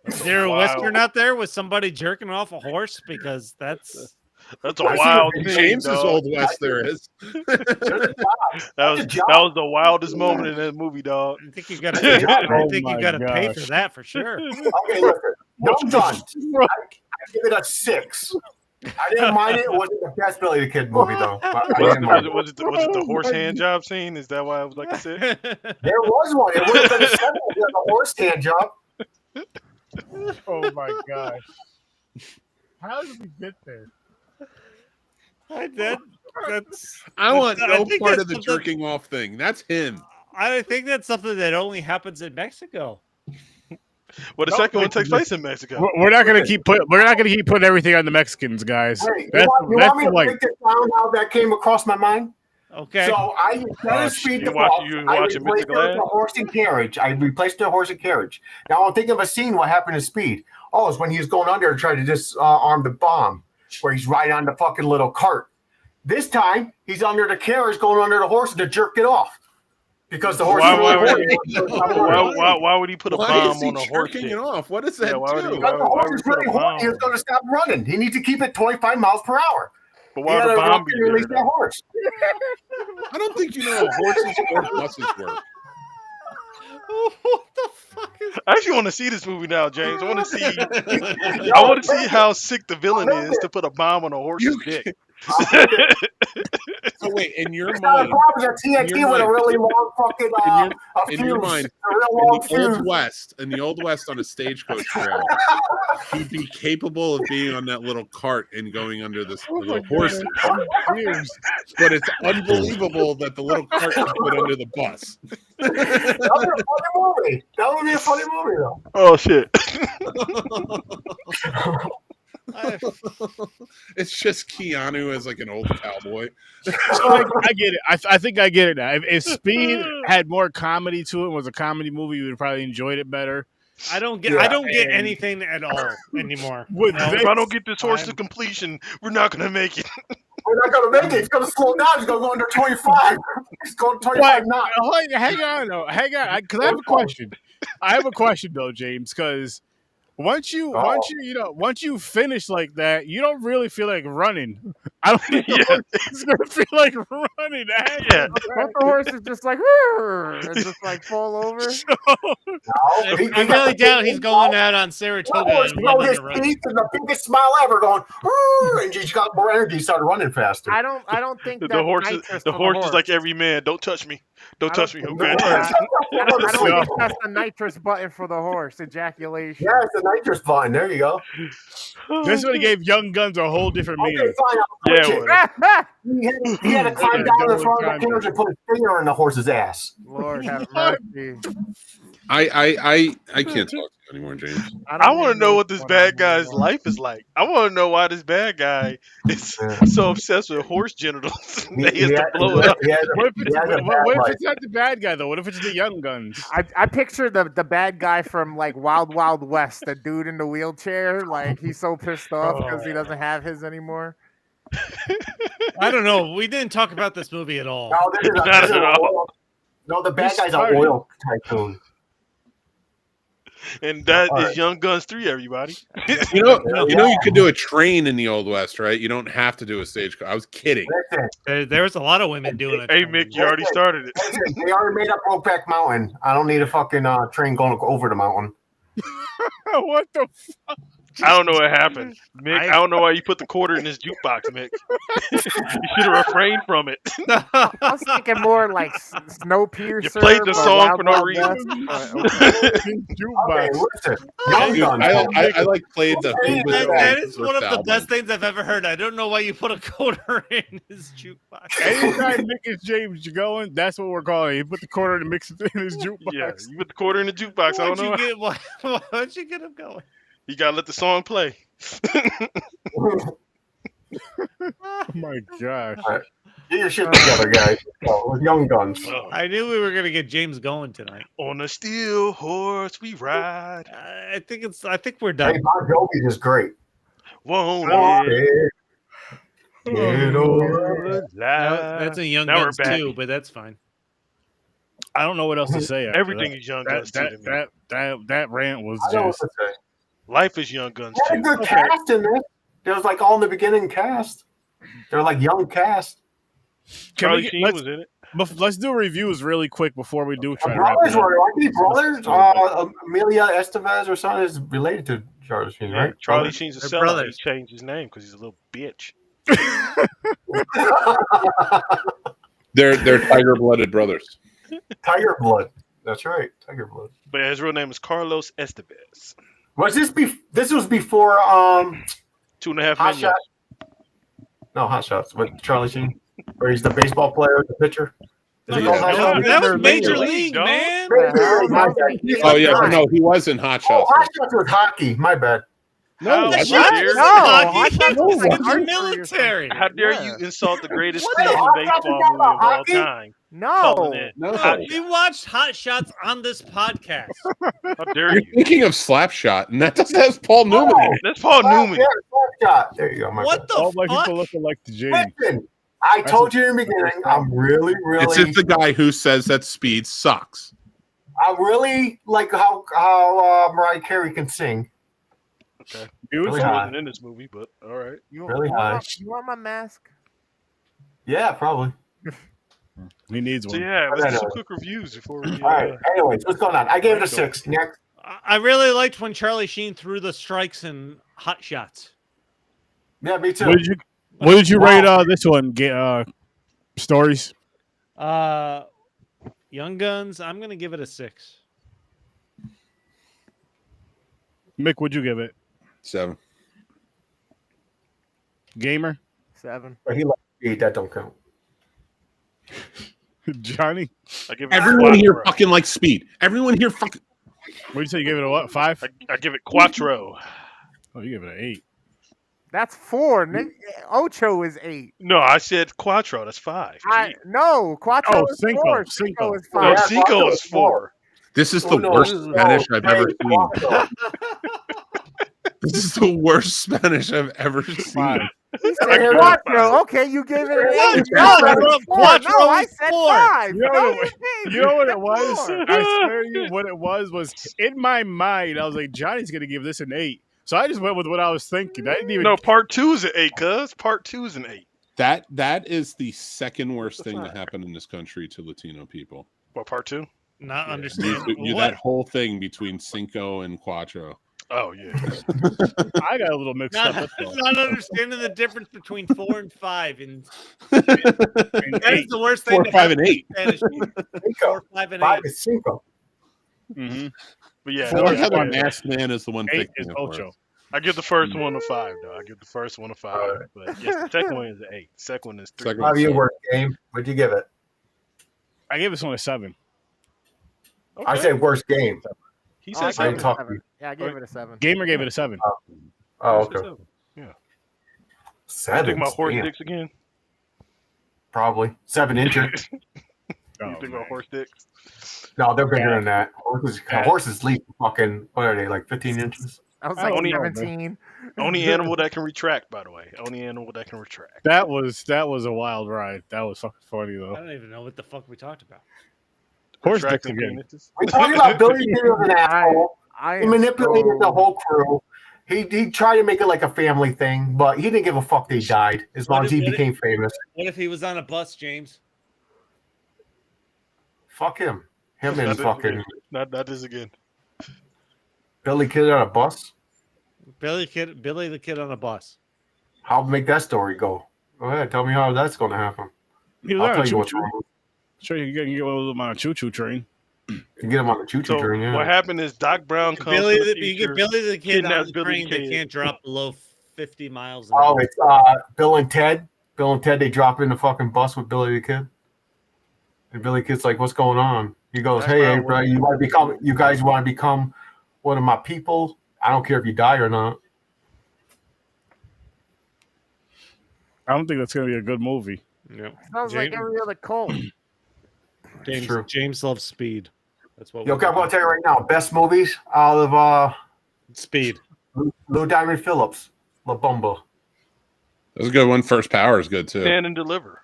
Is there a Wow. western out there with somebody jerking off a horse? Because that's That's a I see wild what scene, James's dog. Old West there is. That was Good job. I think you got to. I Oh think you my got to pay gosh. for that for sure. Okay, listen. Young Guns. I give it a 6. I didn't mind it. It wasn't the best Billy the Kid movie though. But I didn't mind it. Was it the horse hand job scene? Is that why it was like I said? There was one. It would have been a second with a horse hand job. Oh my gosh. How did we get there? That's. I want I no think part that's of the something- jerking off thing. That's him. I think that's something that only happens in Mexico. Well, the No, second one wait, takes place in Mexico. We're not gonna keep putting everything on the Mexicans, guys. Hey, you That's want me to like break this down how that came across my mind? Okay. So I instead of speed you the watch- ball, you I watching replaced Mr. it with Glass? a horse and carriage. I replaced the horse and carriage. Now I'm thinking of a scene. What happened to Speed? Oh, it's when he was going under to try to disarm the bomb, where he's riding on the fucking little cart. This time he's under the carriage, going under the horse, and to jerk it off because the horse. Why- is really why- horny. Why would he put a Why bomb is he on a horse? jerking dick? it off? What does that Yeah, why would he- do? Because the why horse would is we put really a horny. He's bomb? going to stop running. He needs to keep it 25 miles per hour. But He why would gotta the bomb fucking be there? release that horse. I don't think you know how horses or buses work. What the fuck is? I actually want to see this movie now, James. I want to see. I want to see how sick the villain is to put a bomb on a horse's dick. So wait, in your It's not a mind, problem. It's a TNT your with a mind- really long fucking in your fuse. mind, A real long in the fuse. Old West on a stagecoach trail, he'd be capable of being on that little cart and going under this little horse. But it's unbelievable that the little cart was put under the bus. That would be a funny movie. That would be a funny movie, though. Oh shit! It's just Keanu as like an old cowboy. I get it. I think I get it now. If Speed had more comedy to it, was a comedy movie, you would have probably enjoyed it better. I don't get. Yeah, I don't get and- anything at all anymore. With No. If I don't get this horse to completion, we're not gonna make it. We're not going to make it. He's going to slow down. He's going to go under 25. He's going 25 knots. Hang on, though. Hang on, because I have a question. I have a question though, James, because once you finish like that, you don't really feel like running. I don't think it's gonna feel like running. Yeah. But the horse is just like, "Rrr," and just like fall over. No, he I got really the doubt big he's going smile. out on That Saratoga horse, and you know, running his around. teeth and the biggest smile ever going, "Rrr," and he's got more energy. He started running faster. I don't think The that horse nitrous is like every man. Don't touch me. Don't touch me. I'm I fantastic. don't think that's the nitrous button for the horse ejaculation. Yeah, it's a nitrous button. There you go. This would have gave Young Guns a whole different Okay, meaning. fine. I'll Yeah, switch well, it. He had to climb down in front of the carriage and put his finger in the horse's ass. Lord have mercy. I can't talk to you anymore, James. I want to know what this bad guy's life is like. I want to know why this bad guy is so obsessed with horse genitals that he has to blow it up. What if it's, He has a what bad if life. it's not the bad guy though? What if it's the Young Guns? I picture the bad guy from like Wild Wild West, the dude in the wheelchair. Like he's so pissed off because he doesn't have his anymore. I don't know. We didn't talk about this movie at all. No, this is Not an at all. oil. No, the bad This guy's an party. oil tycoon. And that All is right. Young Guns 3, everybody. You know, you could do a train in the Old West, right? You don't have to do a stagecoach. I was kidding. Listen, There's a lot of women doing it. Hey, Mick, you already started it. listen, they already made up Brokeback Mountain. I don't need a fucking train going over the mountain. What the? I don't know what happened. Mick, I don't know why you put the quarter in this jukebox, Mick. You should have refrained from it. I was thinking more like Snowpiercer. You played the or song Wild for no Wild reason. West, but, Okay, Jukebox. listen. Young Guns. I like played the That- Who Was That That is one of the album. best things I've ever heard. I don't know why you put a quarter in his jukebox. Anytime Nick and James are going, that's what we're calling. He put the quarter and mix it in his jukebox. Yeah, you put the quarter in the jukebox. I don't know. Why'd you get him going? You gotta let the song play. Oh my gosh. Get your shit together, guys. With Young Guns. I knew we were gonna get James going tonight. On a steel horse we ride. I think we're Hey, done. Bon Jovi is great. Won't Oh, it? get over it. That's a Young Now we're Guns back. too, but that's fine. I don't know what else to say. after Everything that. is Young Guns too. to me. That rant was I know what just. to say. Life is Young Guns They had a too. good cast in this. There was like all in the beginning cast. They're like young cast. Can Charlie we Sheen get, was in it. let's do reviews really quick before we do The try to wrap brothers it up. were, aren't they brothers? Amelia Estevez or something is related to Charlie Sheen, Yeah, right? Charlie Sheen's a They're sellout. brothers. He changed his name because he's a little bitch. They're tiger-blooded brothers. Tiger Blood. That's right, Tiger Blood. But his real name is Carlos Estevez. Was this This was before 2.5 Hot Men. Shots? No, Hot Shots with Charlie Sheen, where he's the baseball player, the pitcher. Is it Yeah. called Hot Shots? That was Major Major League, League, dog. man. My bad. Oh yeah, no, he was in Hot Oh, Shots. Hot Shots was hockey. My bad. How that's dare Shots you- was No, hockey. Hot Shots He was was like in the archery or military. something. How dare Yeah. you insult the greatest What team the in Hot Shots baseball is that movie of about all hockey? time? No. Calling it No. Hot We watched Hot Shots on this podcast. How dare You're you? thinking of Slapshot, and that doesn't have Paul Newman in it. That's Paul Newman. Yeah, Hot Shot. There you go. My What bad. All the my fuck? people looking like the J. Listen, I told you in the beginning, I'm really, It's really, just the guy who says that speed sucks. I really like how Mariah Carey can sing. Okay. Beautiful. Really She high. wasn't in this movie, but all right. You, Really you high. want, you want my mask? Yeah, probably. He needs So one. yeah, let's do know. some quick reviews before we. All right. Anyways, what's going on? I gave it a 6. Next. I really liked when Charlie Sheen threw the strikes in Hot Shots. Yeah, me too. What did you Wow. rate this one? Stories. Young Guns, I'm gonna give it a 6. Mick, would you give it? 7. Gamer. 7. But he likes speed. That don't count. Johnny. I give it Everyone here quattro. fucking likes speed. Everyone here fucking. What did you say? You gave it a what? 5? I give it quattro. Oh, you gave it an 8. That's 4. Nick. Ocho is 8. No, I said quattro. That's 5. No, Quattro Oh, is Cinco, 4. Cinco. is No, 5. Yeah, Cinco quattro is is 4. This is Oh, the no, worst this is Spanish all I've ever Spain, seen. quattro. This is the worst Spanish I've ever seen. 5. He I give said it Quattro. Okay, you gave it an 8. No, I wrote Four. Quattro No, I is said 4. 5. You know No, what- you You know what said it was? 4. I swear to you, what it was in my mind. I was like, Johnny's gonna give this an 8. So I just went with what I was thinking. I didn't even. No, part 2 is an 8, cuz. Part 2 is an 8. That is the second worst thing that happened in this country to Latino people. What, part 2? Not You, understanding. you- that whole thing between Cinco and Quattro. Oh, yeah. I got a little mixed Not, up. That's all. not understanding the difference between 4 and 5, and And that is 8. the worst thing. 4, to 5, happen and 8. in Spanish. 4, 5, and 5 8. is Cinco. Mm-hmm. But yeah, I Four no, like how the five. masked man is the one 8 thinking is it for Ocho. us. I give the first one a 5, though. I give the first one a 5. Alright. But yes, the second one is an 8. Second one is 3. Second How do you work, game? What'd you give it? I gave this one a 7. Okay. I said worst game. He Oh, said I I gave didn't it a talk to 7. you. Yeah, I gave it a 7. Gamer gave it a 7. Oh, He said okay. 7. You 7. think about horse Damn. dicks again? Probably 7 inches. You Oh, think man. about horse dicks? No, they're bigger Yeah. than that. Horses leap fucking. What are they like? 15 inches? I was I like don't know, man. 17. Only animal that can retract, by the way. Only animal that can retract. That was a wild ride. That was fucking funny I though. don't even know what the fuck we talked about. Horse dicks Retracting again. penises. We're talking about Billy Kid was an asshole. I He am manipulated the so- whole crew. He tried to make it like a family thing, but he didn't give a fuck they died as long as he became famous. What if he was on a bus, James? Fuck him. Him Not and this fucking again. Not this again. Billy Kid on a bus. Billy the Kid on a bus. How make that story go? Go ahead. Tell me how that's going to happen. He was I'll on a tell you what's choo-choo. wrong. Sure, you can get one of them on a choo-choo train. You get him on the choo-choo So train, yeah. what happened is Doc Brown comes Billy, to the you future. get Billy the Kid on kidnaps the Billy train the that Kid. can't drop below 50 miles an Oh, hour. it's Bill and Ted. Bill and Ted, they drop in the fucking bus with Billy the Kid. And Billy the Kid's like, what's going on? He goes, That's hey, right, bro, you guys want to become one of my people? I don't care if you die or not. I don't think that's gonna be a good movie. Yep. Sounds like every other cult. It's true. James loves speed. That's what. Yo, okay, I'm going to tell you right now, best movies out of Speed. Lou Diamond Phillips, La Bamba. That's a good one. First Power is good too. Stand and Deliver.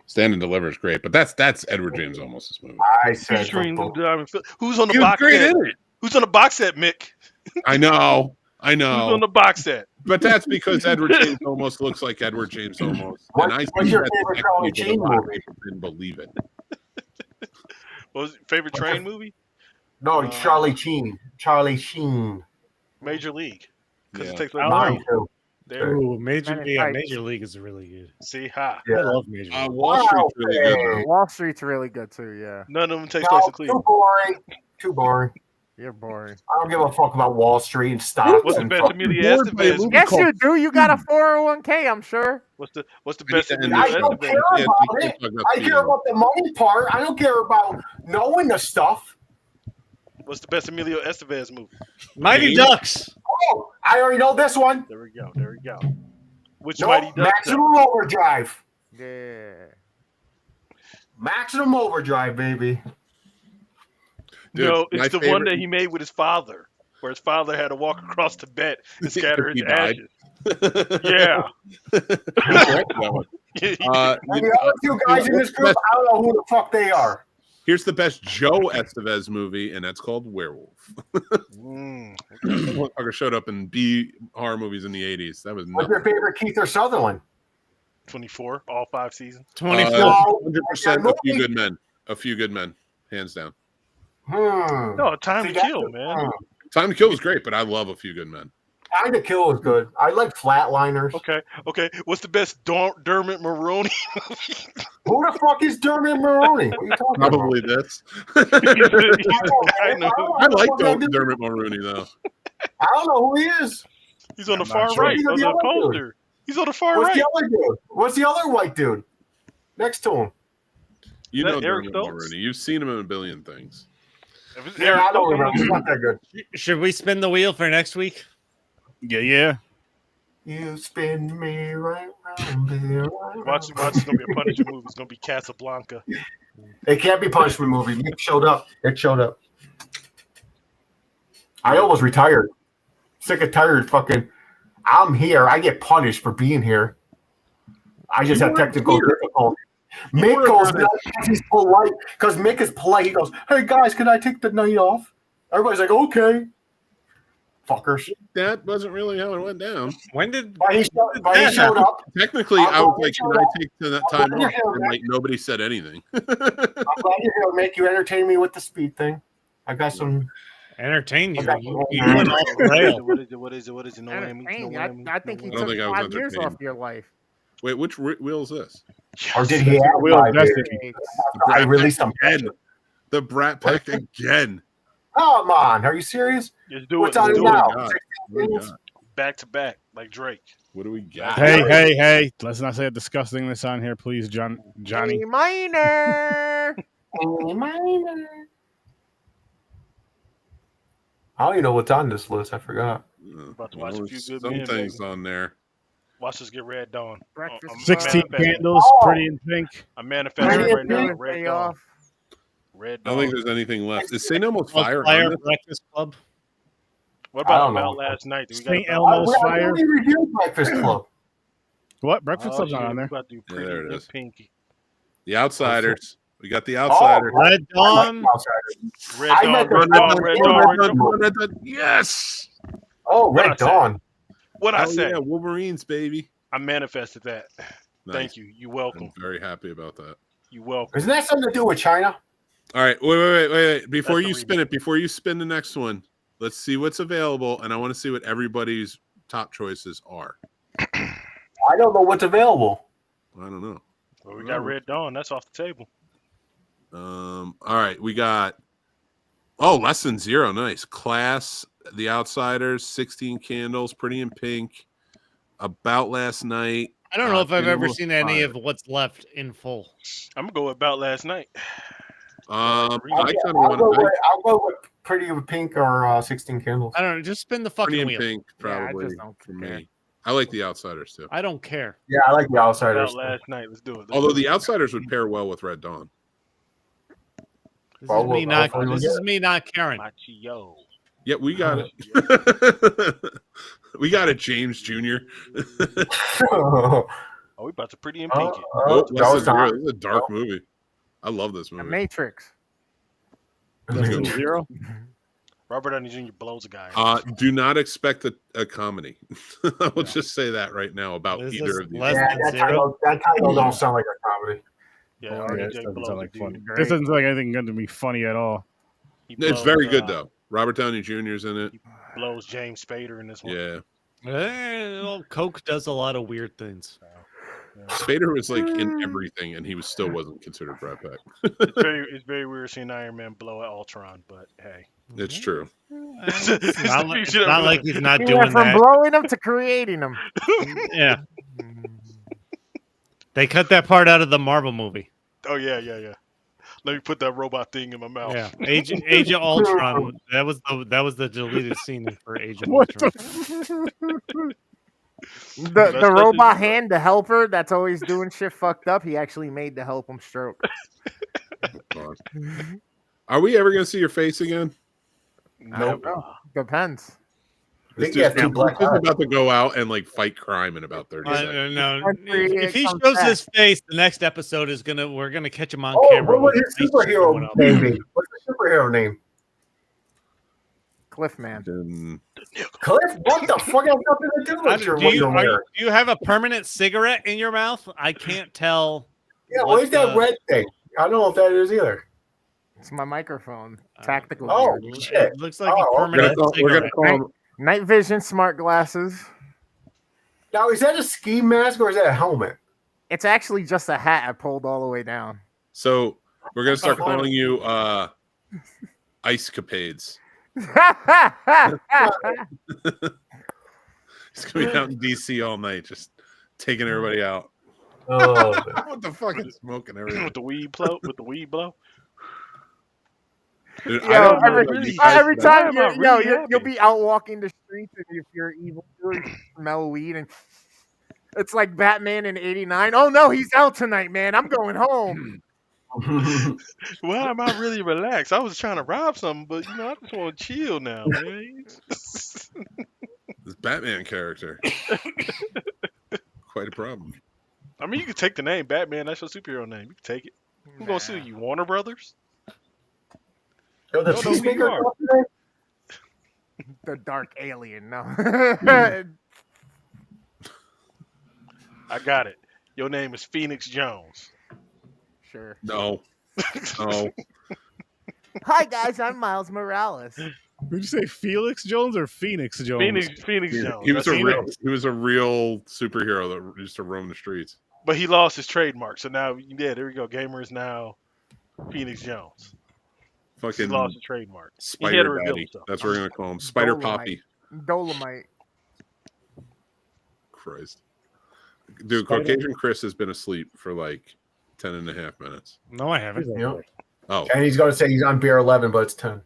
Stand and Deliver is great, but that's Edward James Olmos's movie. I said La Featuring Lou Bamba. Diamond Phillips. Who's on the He was box great set? in it. Who's on the box set, Mick? I know, Who's on the box set? but that's because Edward James almost looks like Edward James Olmos. What- And I what's see your that favorite to Charlie people, Sheen but a lot of movie? people didn't believe it. What was your favorite train movie? No, Charlie Sheen. Charlie Sheen. Major League. Because Yeah. it takes I like don't Mine nine. too. there. Ooh, Major Men in yeah, Tights. Major League is really good. See, ha. Yeah. I love Major League. Wall Street's really good though. Wall Street's really good too. Yeah, None of them takes place No, in too Cleveland. boring. Too boring. you're boring. I don't give a fuck about Wall Street and stocks. What's the and best fucking- Emilio bored by a Estevez movie movie? Yes, called you do. You got a 401k, I'm sure. What's the I best need to end Emilio I this. don't Estevez? care Yeah, about we it. can't talk about I care about the money part. I don't care about knowing the stuff. What's the best Emilio Estevez movie? Mighty Ducks. Oh, I already know this one. There we go. There we go. Which No, Mighty Ducks? Maximum Overdrive. Yeah. Maximum Overdrive, baby. Dude, No, my it's the one favorite- that he made with his father, where his father had to walk across the bed and scatter his He died. ashes. Yeah. And the other two guys in this group, I don't know who the fuck they are. Here's the best Joe Estevez movie, and that's called Werewolf. Mm. Motherfucker showed up in B horror movies in the 80s. That was What's nuts. your favorite Keith or Sutherland? 24, all 5 seasons. 24. 100% A Few Good Men. A Few Good Men, hands down. No, Time See, to Kill, man. Time to Kill was great, but I love A Few Good Men. Time to Kill is good. I like Flatliners. Okay. What's the best Dermot Mulroney? Who the fuck is Dermot Mulroney? What are you talking Probably this. I know. I like Dermot Mulroney, though. I don't know who he is. He's on the I'm far not sure. right He's of the the other dude. poster. He's on the far What's right. the other dude? What's the other white dude next to him? You Is know that Eric Dermot Stoltz? Mulroney. You've seen him in a billion things. If it's Yeah, Eric I don't Stoltz, remember. He's not that good. Should we spin the wheel for next week? Yeah. You spin me right round, baby, right Watch, round. it's gonna be a Punisher movie. It's gonna be Casablanca. It can't be punishment movie. It showed up. It showed up. I almost retired. Sick and tired. Fucking. I'm here. I get punished for being here. I just You have weren't technical here. difficulty. You Mick weren't goes on it. nuts because he's polite. Because Mick is polite. He goes, "Hey guys, can I take the night off?" Everybody's like, "Okay." Fuckers. That wasn't really how it went down. When did But he showed up. Technically, I'm I was glad like, you "Can I showed take that I'm time glad you off?" showed And up. like nobody said anything. I'm glad you're here. Make you entertain me with the speed thing. I got some. entertain you? Okay. You went off the rail. What is it? No Amy? Entertaining. No Amy? I think he I don't took think I was 5 years entertained. off your life. Wait, which wheel is this? Or did he have Will my Destiny. baby? I released some. Again. The Brat Pack again. Come on, are you serious? Let's do What's it. on Let's it do it. now? God. What do we got? Back to back, like Drake. What do we got? Hey. Let's not say a disgustingness on here, please, Johnny. A minor. I don't even know what's on this list. I forgot. About to watch a few good some men, things baby. on there. Watch us get Red Dawn. Breakfast. I'm 16 manifesting. candles, Oh. pretty in pink. I'm manifesting Pretty right now. in Red Day Dawn. off. Red I don't think Dawn. there's anything left. Is St. Elmo's Fire, Fire? on this? Breakfast Club. What I about don't know. About Last Night? Do we St. got Elmo's we Fire. already reviewed Breakfast Club. What? Breakfast Club's not on We there. about to do Yeah, Pretty there it in is. Pinky. The Outsiders. We got the Outsiders. Red Dawn. Red I Dawn. meant Red the- Dawn. Red Dawn. Red Dawn. Yes. Oh, What I Red said. Dawn. What I Oh say? yeah, Wolverines, baby. I manifested that. Nice. Thank you. You're I'm welcome. very happy about that. You're welcome. Isn't that something to do with China? All right, wait. Before That's the you spin it, before you spin the next one, let's see what's available, and I want to see what everybody's top choices are. I don't know what's available. I don't know. Well, we got Red Dawn. That's off the table. All right, we got Less Than Zero, nice. Class, The Outsiders, 16 Candles, Pretty in Pink, About Last Night. I don't know if I've ever Almost seen any Fire. of what's left in full. I'm gonna go with About Last Night. I kind of I'll go want with, I'll go with Pretty with Pink or 16 Candles. I don't know. Just spin the Pretty fucking in wheel. Pink, Yeah, I probably just don't for care. me. I like The Outsiders too. I don't care. Yeah, I like the Outsiders. About Last Night. Let's do it. Let's Although do The it. Outsiders would pair well with Red Dawn. This Well, is me well, not. hopefully This we'll is me not caring. Machio. Yeah, we got it. We got it, James Jr. oh, Oh, we about to Pretty in Pinky. Oh, that Less was Than Zero. not. This is a dark movie. I love this The movie. Matrix. Less Than Zero. Robert Downey Jr. blows a guy. Do not expect a comedy. I will just say that right now about This either is of these. less Yeah, than that zero. title don't sound like a comedy. Yeah, Yeah, RDJ this doesn't blows sound a like dude. funny. Great. This doesn't sound like anything going to be funny at all. He It's blows very a good guy. though. Robert Downey Jr.'s in it. Blows James Spader in this one. Yeah. Well, Coke does a lot of weird things. Spader was like in everything, and he still wasn't considered Brat Pack. It's very weird seeing Iron Man blow at Ultron, but hey. It's true. It's not like he's not He doing went from that. blowing them to creating them. Yeah. They cut that part out of the Marvel movie. Oh yeah. Let me put that robot thing in my mouth. Yeah, Age of Ultron. That was the deleted scene for Age of What Ultron. The robot hand, the helper that's always doing shit fucked up, he actually made to help him stroke. God. Are we ever going to see your face again? Nope. Depends. I think you have two black He's eyes. about to go out and like fight crime in about 30 seconds. No. Country, If he come shows back. his face, the next episode is we're gonna catch him on Oh, camera. what would with his at least someone superhero else. name be? What's the superhero name? Cliffman. And Cliff? What the fuck has nothing to do with your what you're wearing? Do you have a permanent cigarette in your mouth? I can't tell. Yeah, what is that red thing? I don't know if that is either. It's my microphone. Tactical. Oh, gear. shit. It looks like Oh, a okay. permanent we're cigarette. gonna call him. Night vision, smart glasses. Now, is that a ski mask or is that a helmet? It's actually just a hat I pulled all the way down. So we're gonna start calling you Ice Capades. He's gonna be out in DC all night, just taking everybody out. Oh, What the fuck is smoking everything? with the weed blow. Dude, I Yo, don't know every, about you guys, every but time Why am I really you'll happy? be out walking the streets, and if you're evil, you smell weed, and it's like Batman in '89. Oh no, he's out tonight, man. I'm going home. Why am I really relaxed? I was trying to rob something, but I just want to chill now, man. this Batman character, quite a problem. I mean, you can take the name Batman. That's your superhero name. You can take it. Who's gonna sue you? Warner Brothers? Yo, the No, no, who you Peacemaker are. drop today? The dark alien. No. I got it. Your name is Phoenix Jones. Sure. No. Hi guys, I'm Miles Morales. Did you say Felix Jones or Phoenix Jones? Phoenix Jones. He was That's a his real name. he was a real superhero that used to roam the streets. But he lost his trademark, so now there we go. Gamer is now Phoenix Jones. He Fucking lost his trademark. He had to Spider reveal Daddy. himself. That's what we're gonna call him. Spider Dolomite. Poppy. Dolomite. Christ. Dude, Caucasian Chris has been asleep for like 10 and a half minutes. No, I haven't. Yep. Oh, And he's going to say he's on beer 11, but it's 10.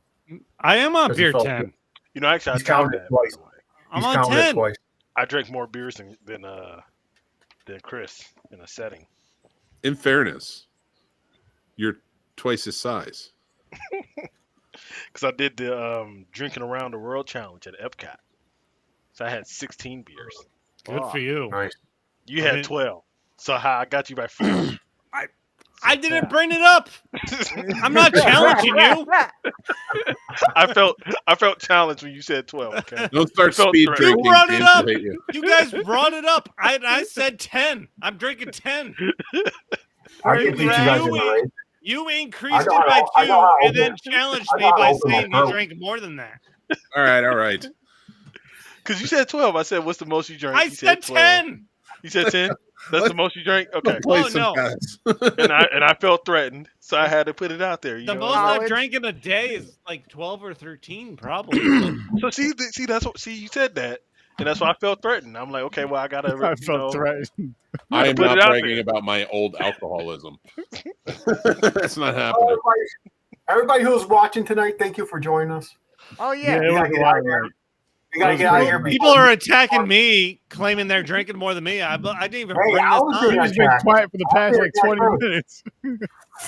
I am on Because he beer felt 10. Actually, I He's tried counted that. twice. I'm He's on counted it 10. twice. I drank more beers than Chris in a setting. in fairness, you're twice his size. Because I did the drinking around the world challenge at Epcot, so I had 16 beers. Good for you. Nice. You I had mean- 12, so I got you by 4. I didn't bring it up. I'm not challenging you. I felt challenged when you said 12. Okay. Don't start Felt speed threatened. drinking. You brought it James up. will hate you. You guys brought it up. I said 10. I'm drinking 10. I can beat you guys in You the race. You increased I it by know how 2 to and then open- challenged I me know how to by open my saying you throat. drank more than that. All right. Because you said 12. I said, what's the most you drank? I You said 12. 10. You said 10? That's the most you drank? Okay. Play Oh, some no. bets. And I felt threatened, so I had to put it out there. You The know? most Knowledge. I've drank in a day is like 12 or 13, probably. So see, you said that, and that's why I felt threatened. I'm like, okay, well, I gotta. I felt threatened. I am Put not it out bragging there. about my old alcoholism. That's not happening. Everybody who's watching tonight, thank you for joining us. Oh yeah. it You gotta was a get lot out of of here. night. You gotta get out of here. People are attacking me, claiming they're drinking more than me. I didn't even Hey, bring I was this doing up. He's been quiet for the past like 20 I minutes.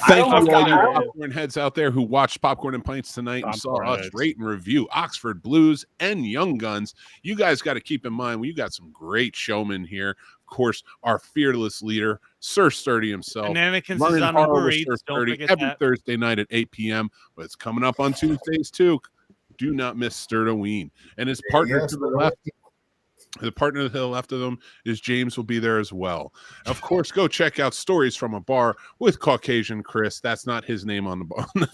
Thank almost you, all got you out. popcorn heads out there who watched Popcorn and Pints tonight and saw Popcorn us heads. rate and review Oxford Blues and Young Guns. You guys got to keep in mind, you got some great showmen here. Of course, our fearless leader, Sir Sturdy himself. Shenanigans Running is on horror Uber with Eats. Sir Don't Sturdy forget every that. Thursday night at 8 p.m. But it's coming up on Tuesdays too. Do not miss Sturdoween. And his partner Yes, to the left, The partner that left of them is James will be there as well. Of course, go check out Stories from a Bar with Caucasian Chris. That's not his name on the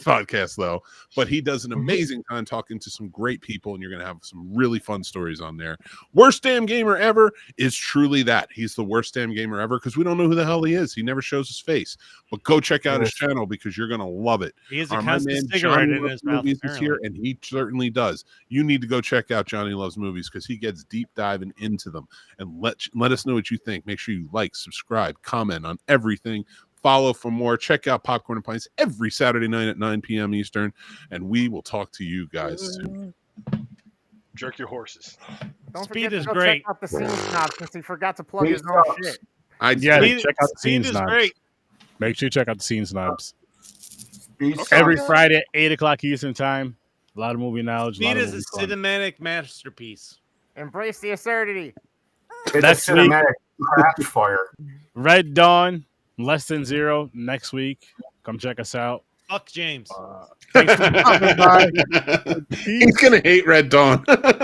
podcast, though. But he does an amazing time talking to some great people, and you're going to have some really fun stories on there. Worst Damn Gamer Ever is truly that. He's the worst damn gamer ever because we don't know who the hell he is. He never shows his face. But go check out his channel because you're going to love it. He has a My constant man cigarette Johnny in Loves his mouth. Movies is here, Apparently. and he certainly does. You need to go check out Johnny Loves Movies because he gets deep diving into them. And let us know what you think. Make sure you like, subscribe, comment on everything. Follow for more. Check out Popcorn and Pints every Saturday night at 9 p.m. Eastern. And we will talk to you guys soon. Jerk your horses. Don't Speed forget is to go great. check out the scene snobs since he forgot to plug Speed his own sucks. shit. Yeah, Speed- check out the Speed Scene is Snobs. great. Make sure you check out the Scene Snobs. Every Every Friday at 8 o'clock Eastern Time. A lot of movie knowledge. Speed a lot is of a movie fun. cinematic masterpiece. Embrace the absurdity. it's Next a week. cinematic craft fire. Red Dawn, Less Than Zero next week. Come check us out. Fuck James. Thanks for coming by. He's going to hate Red Dawn.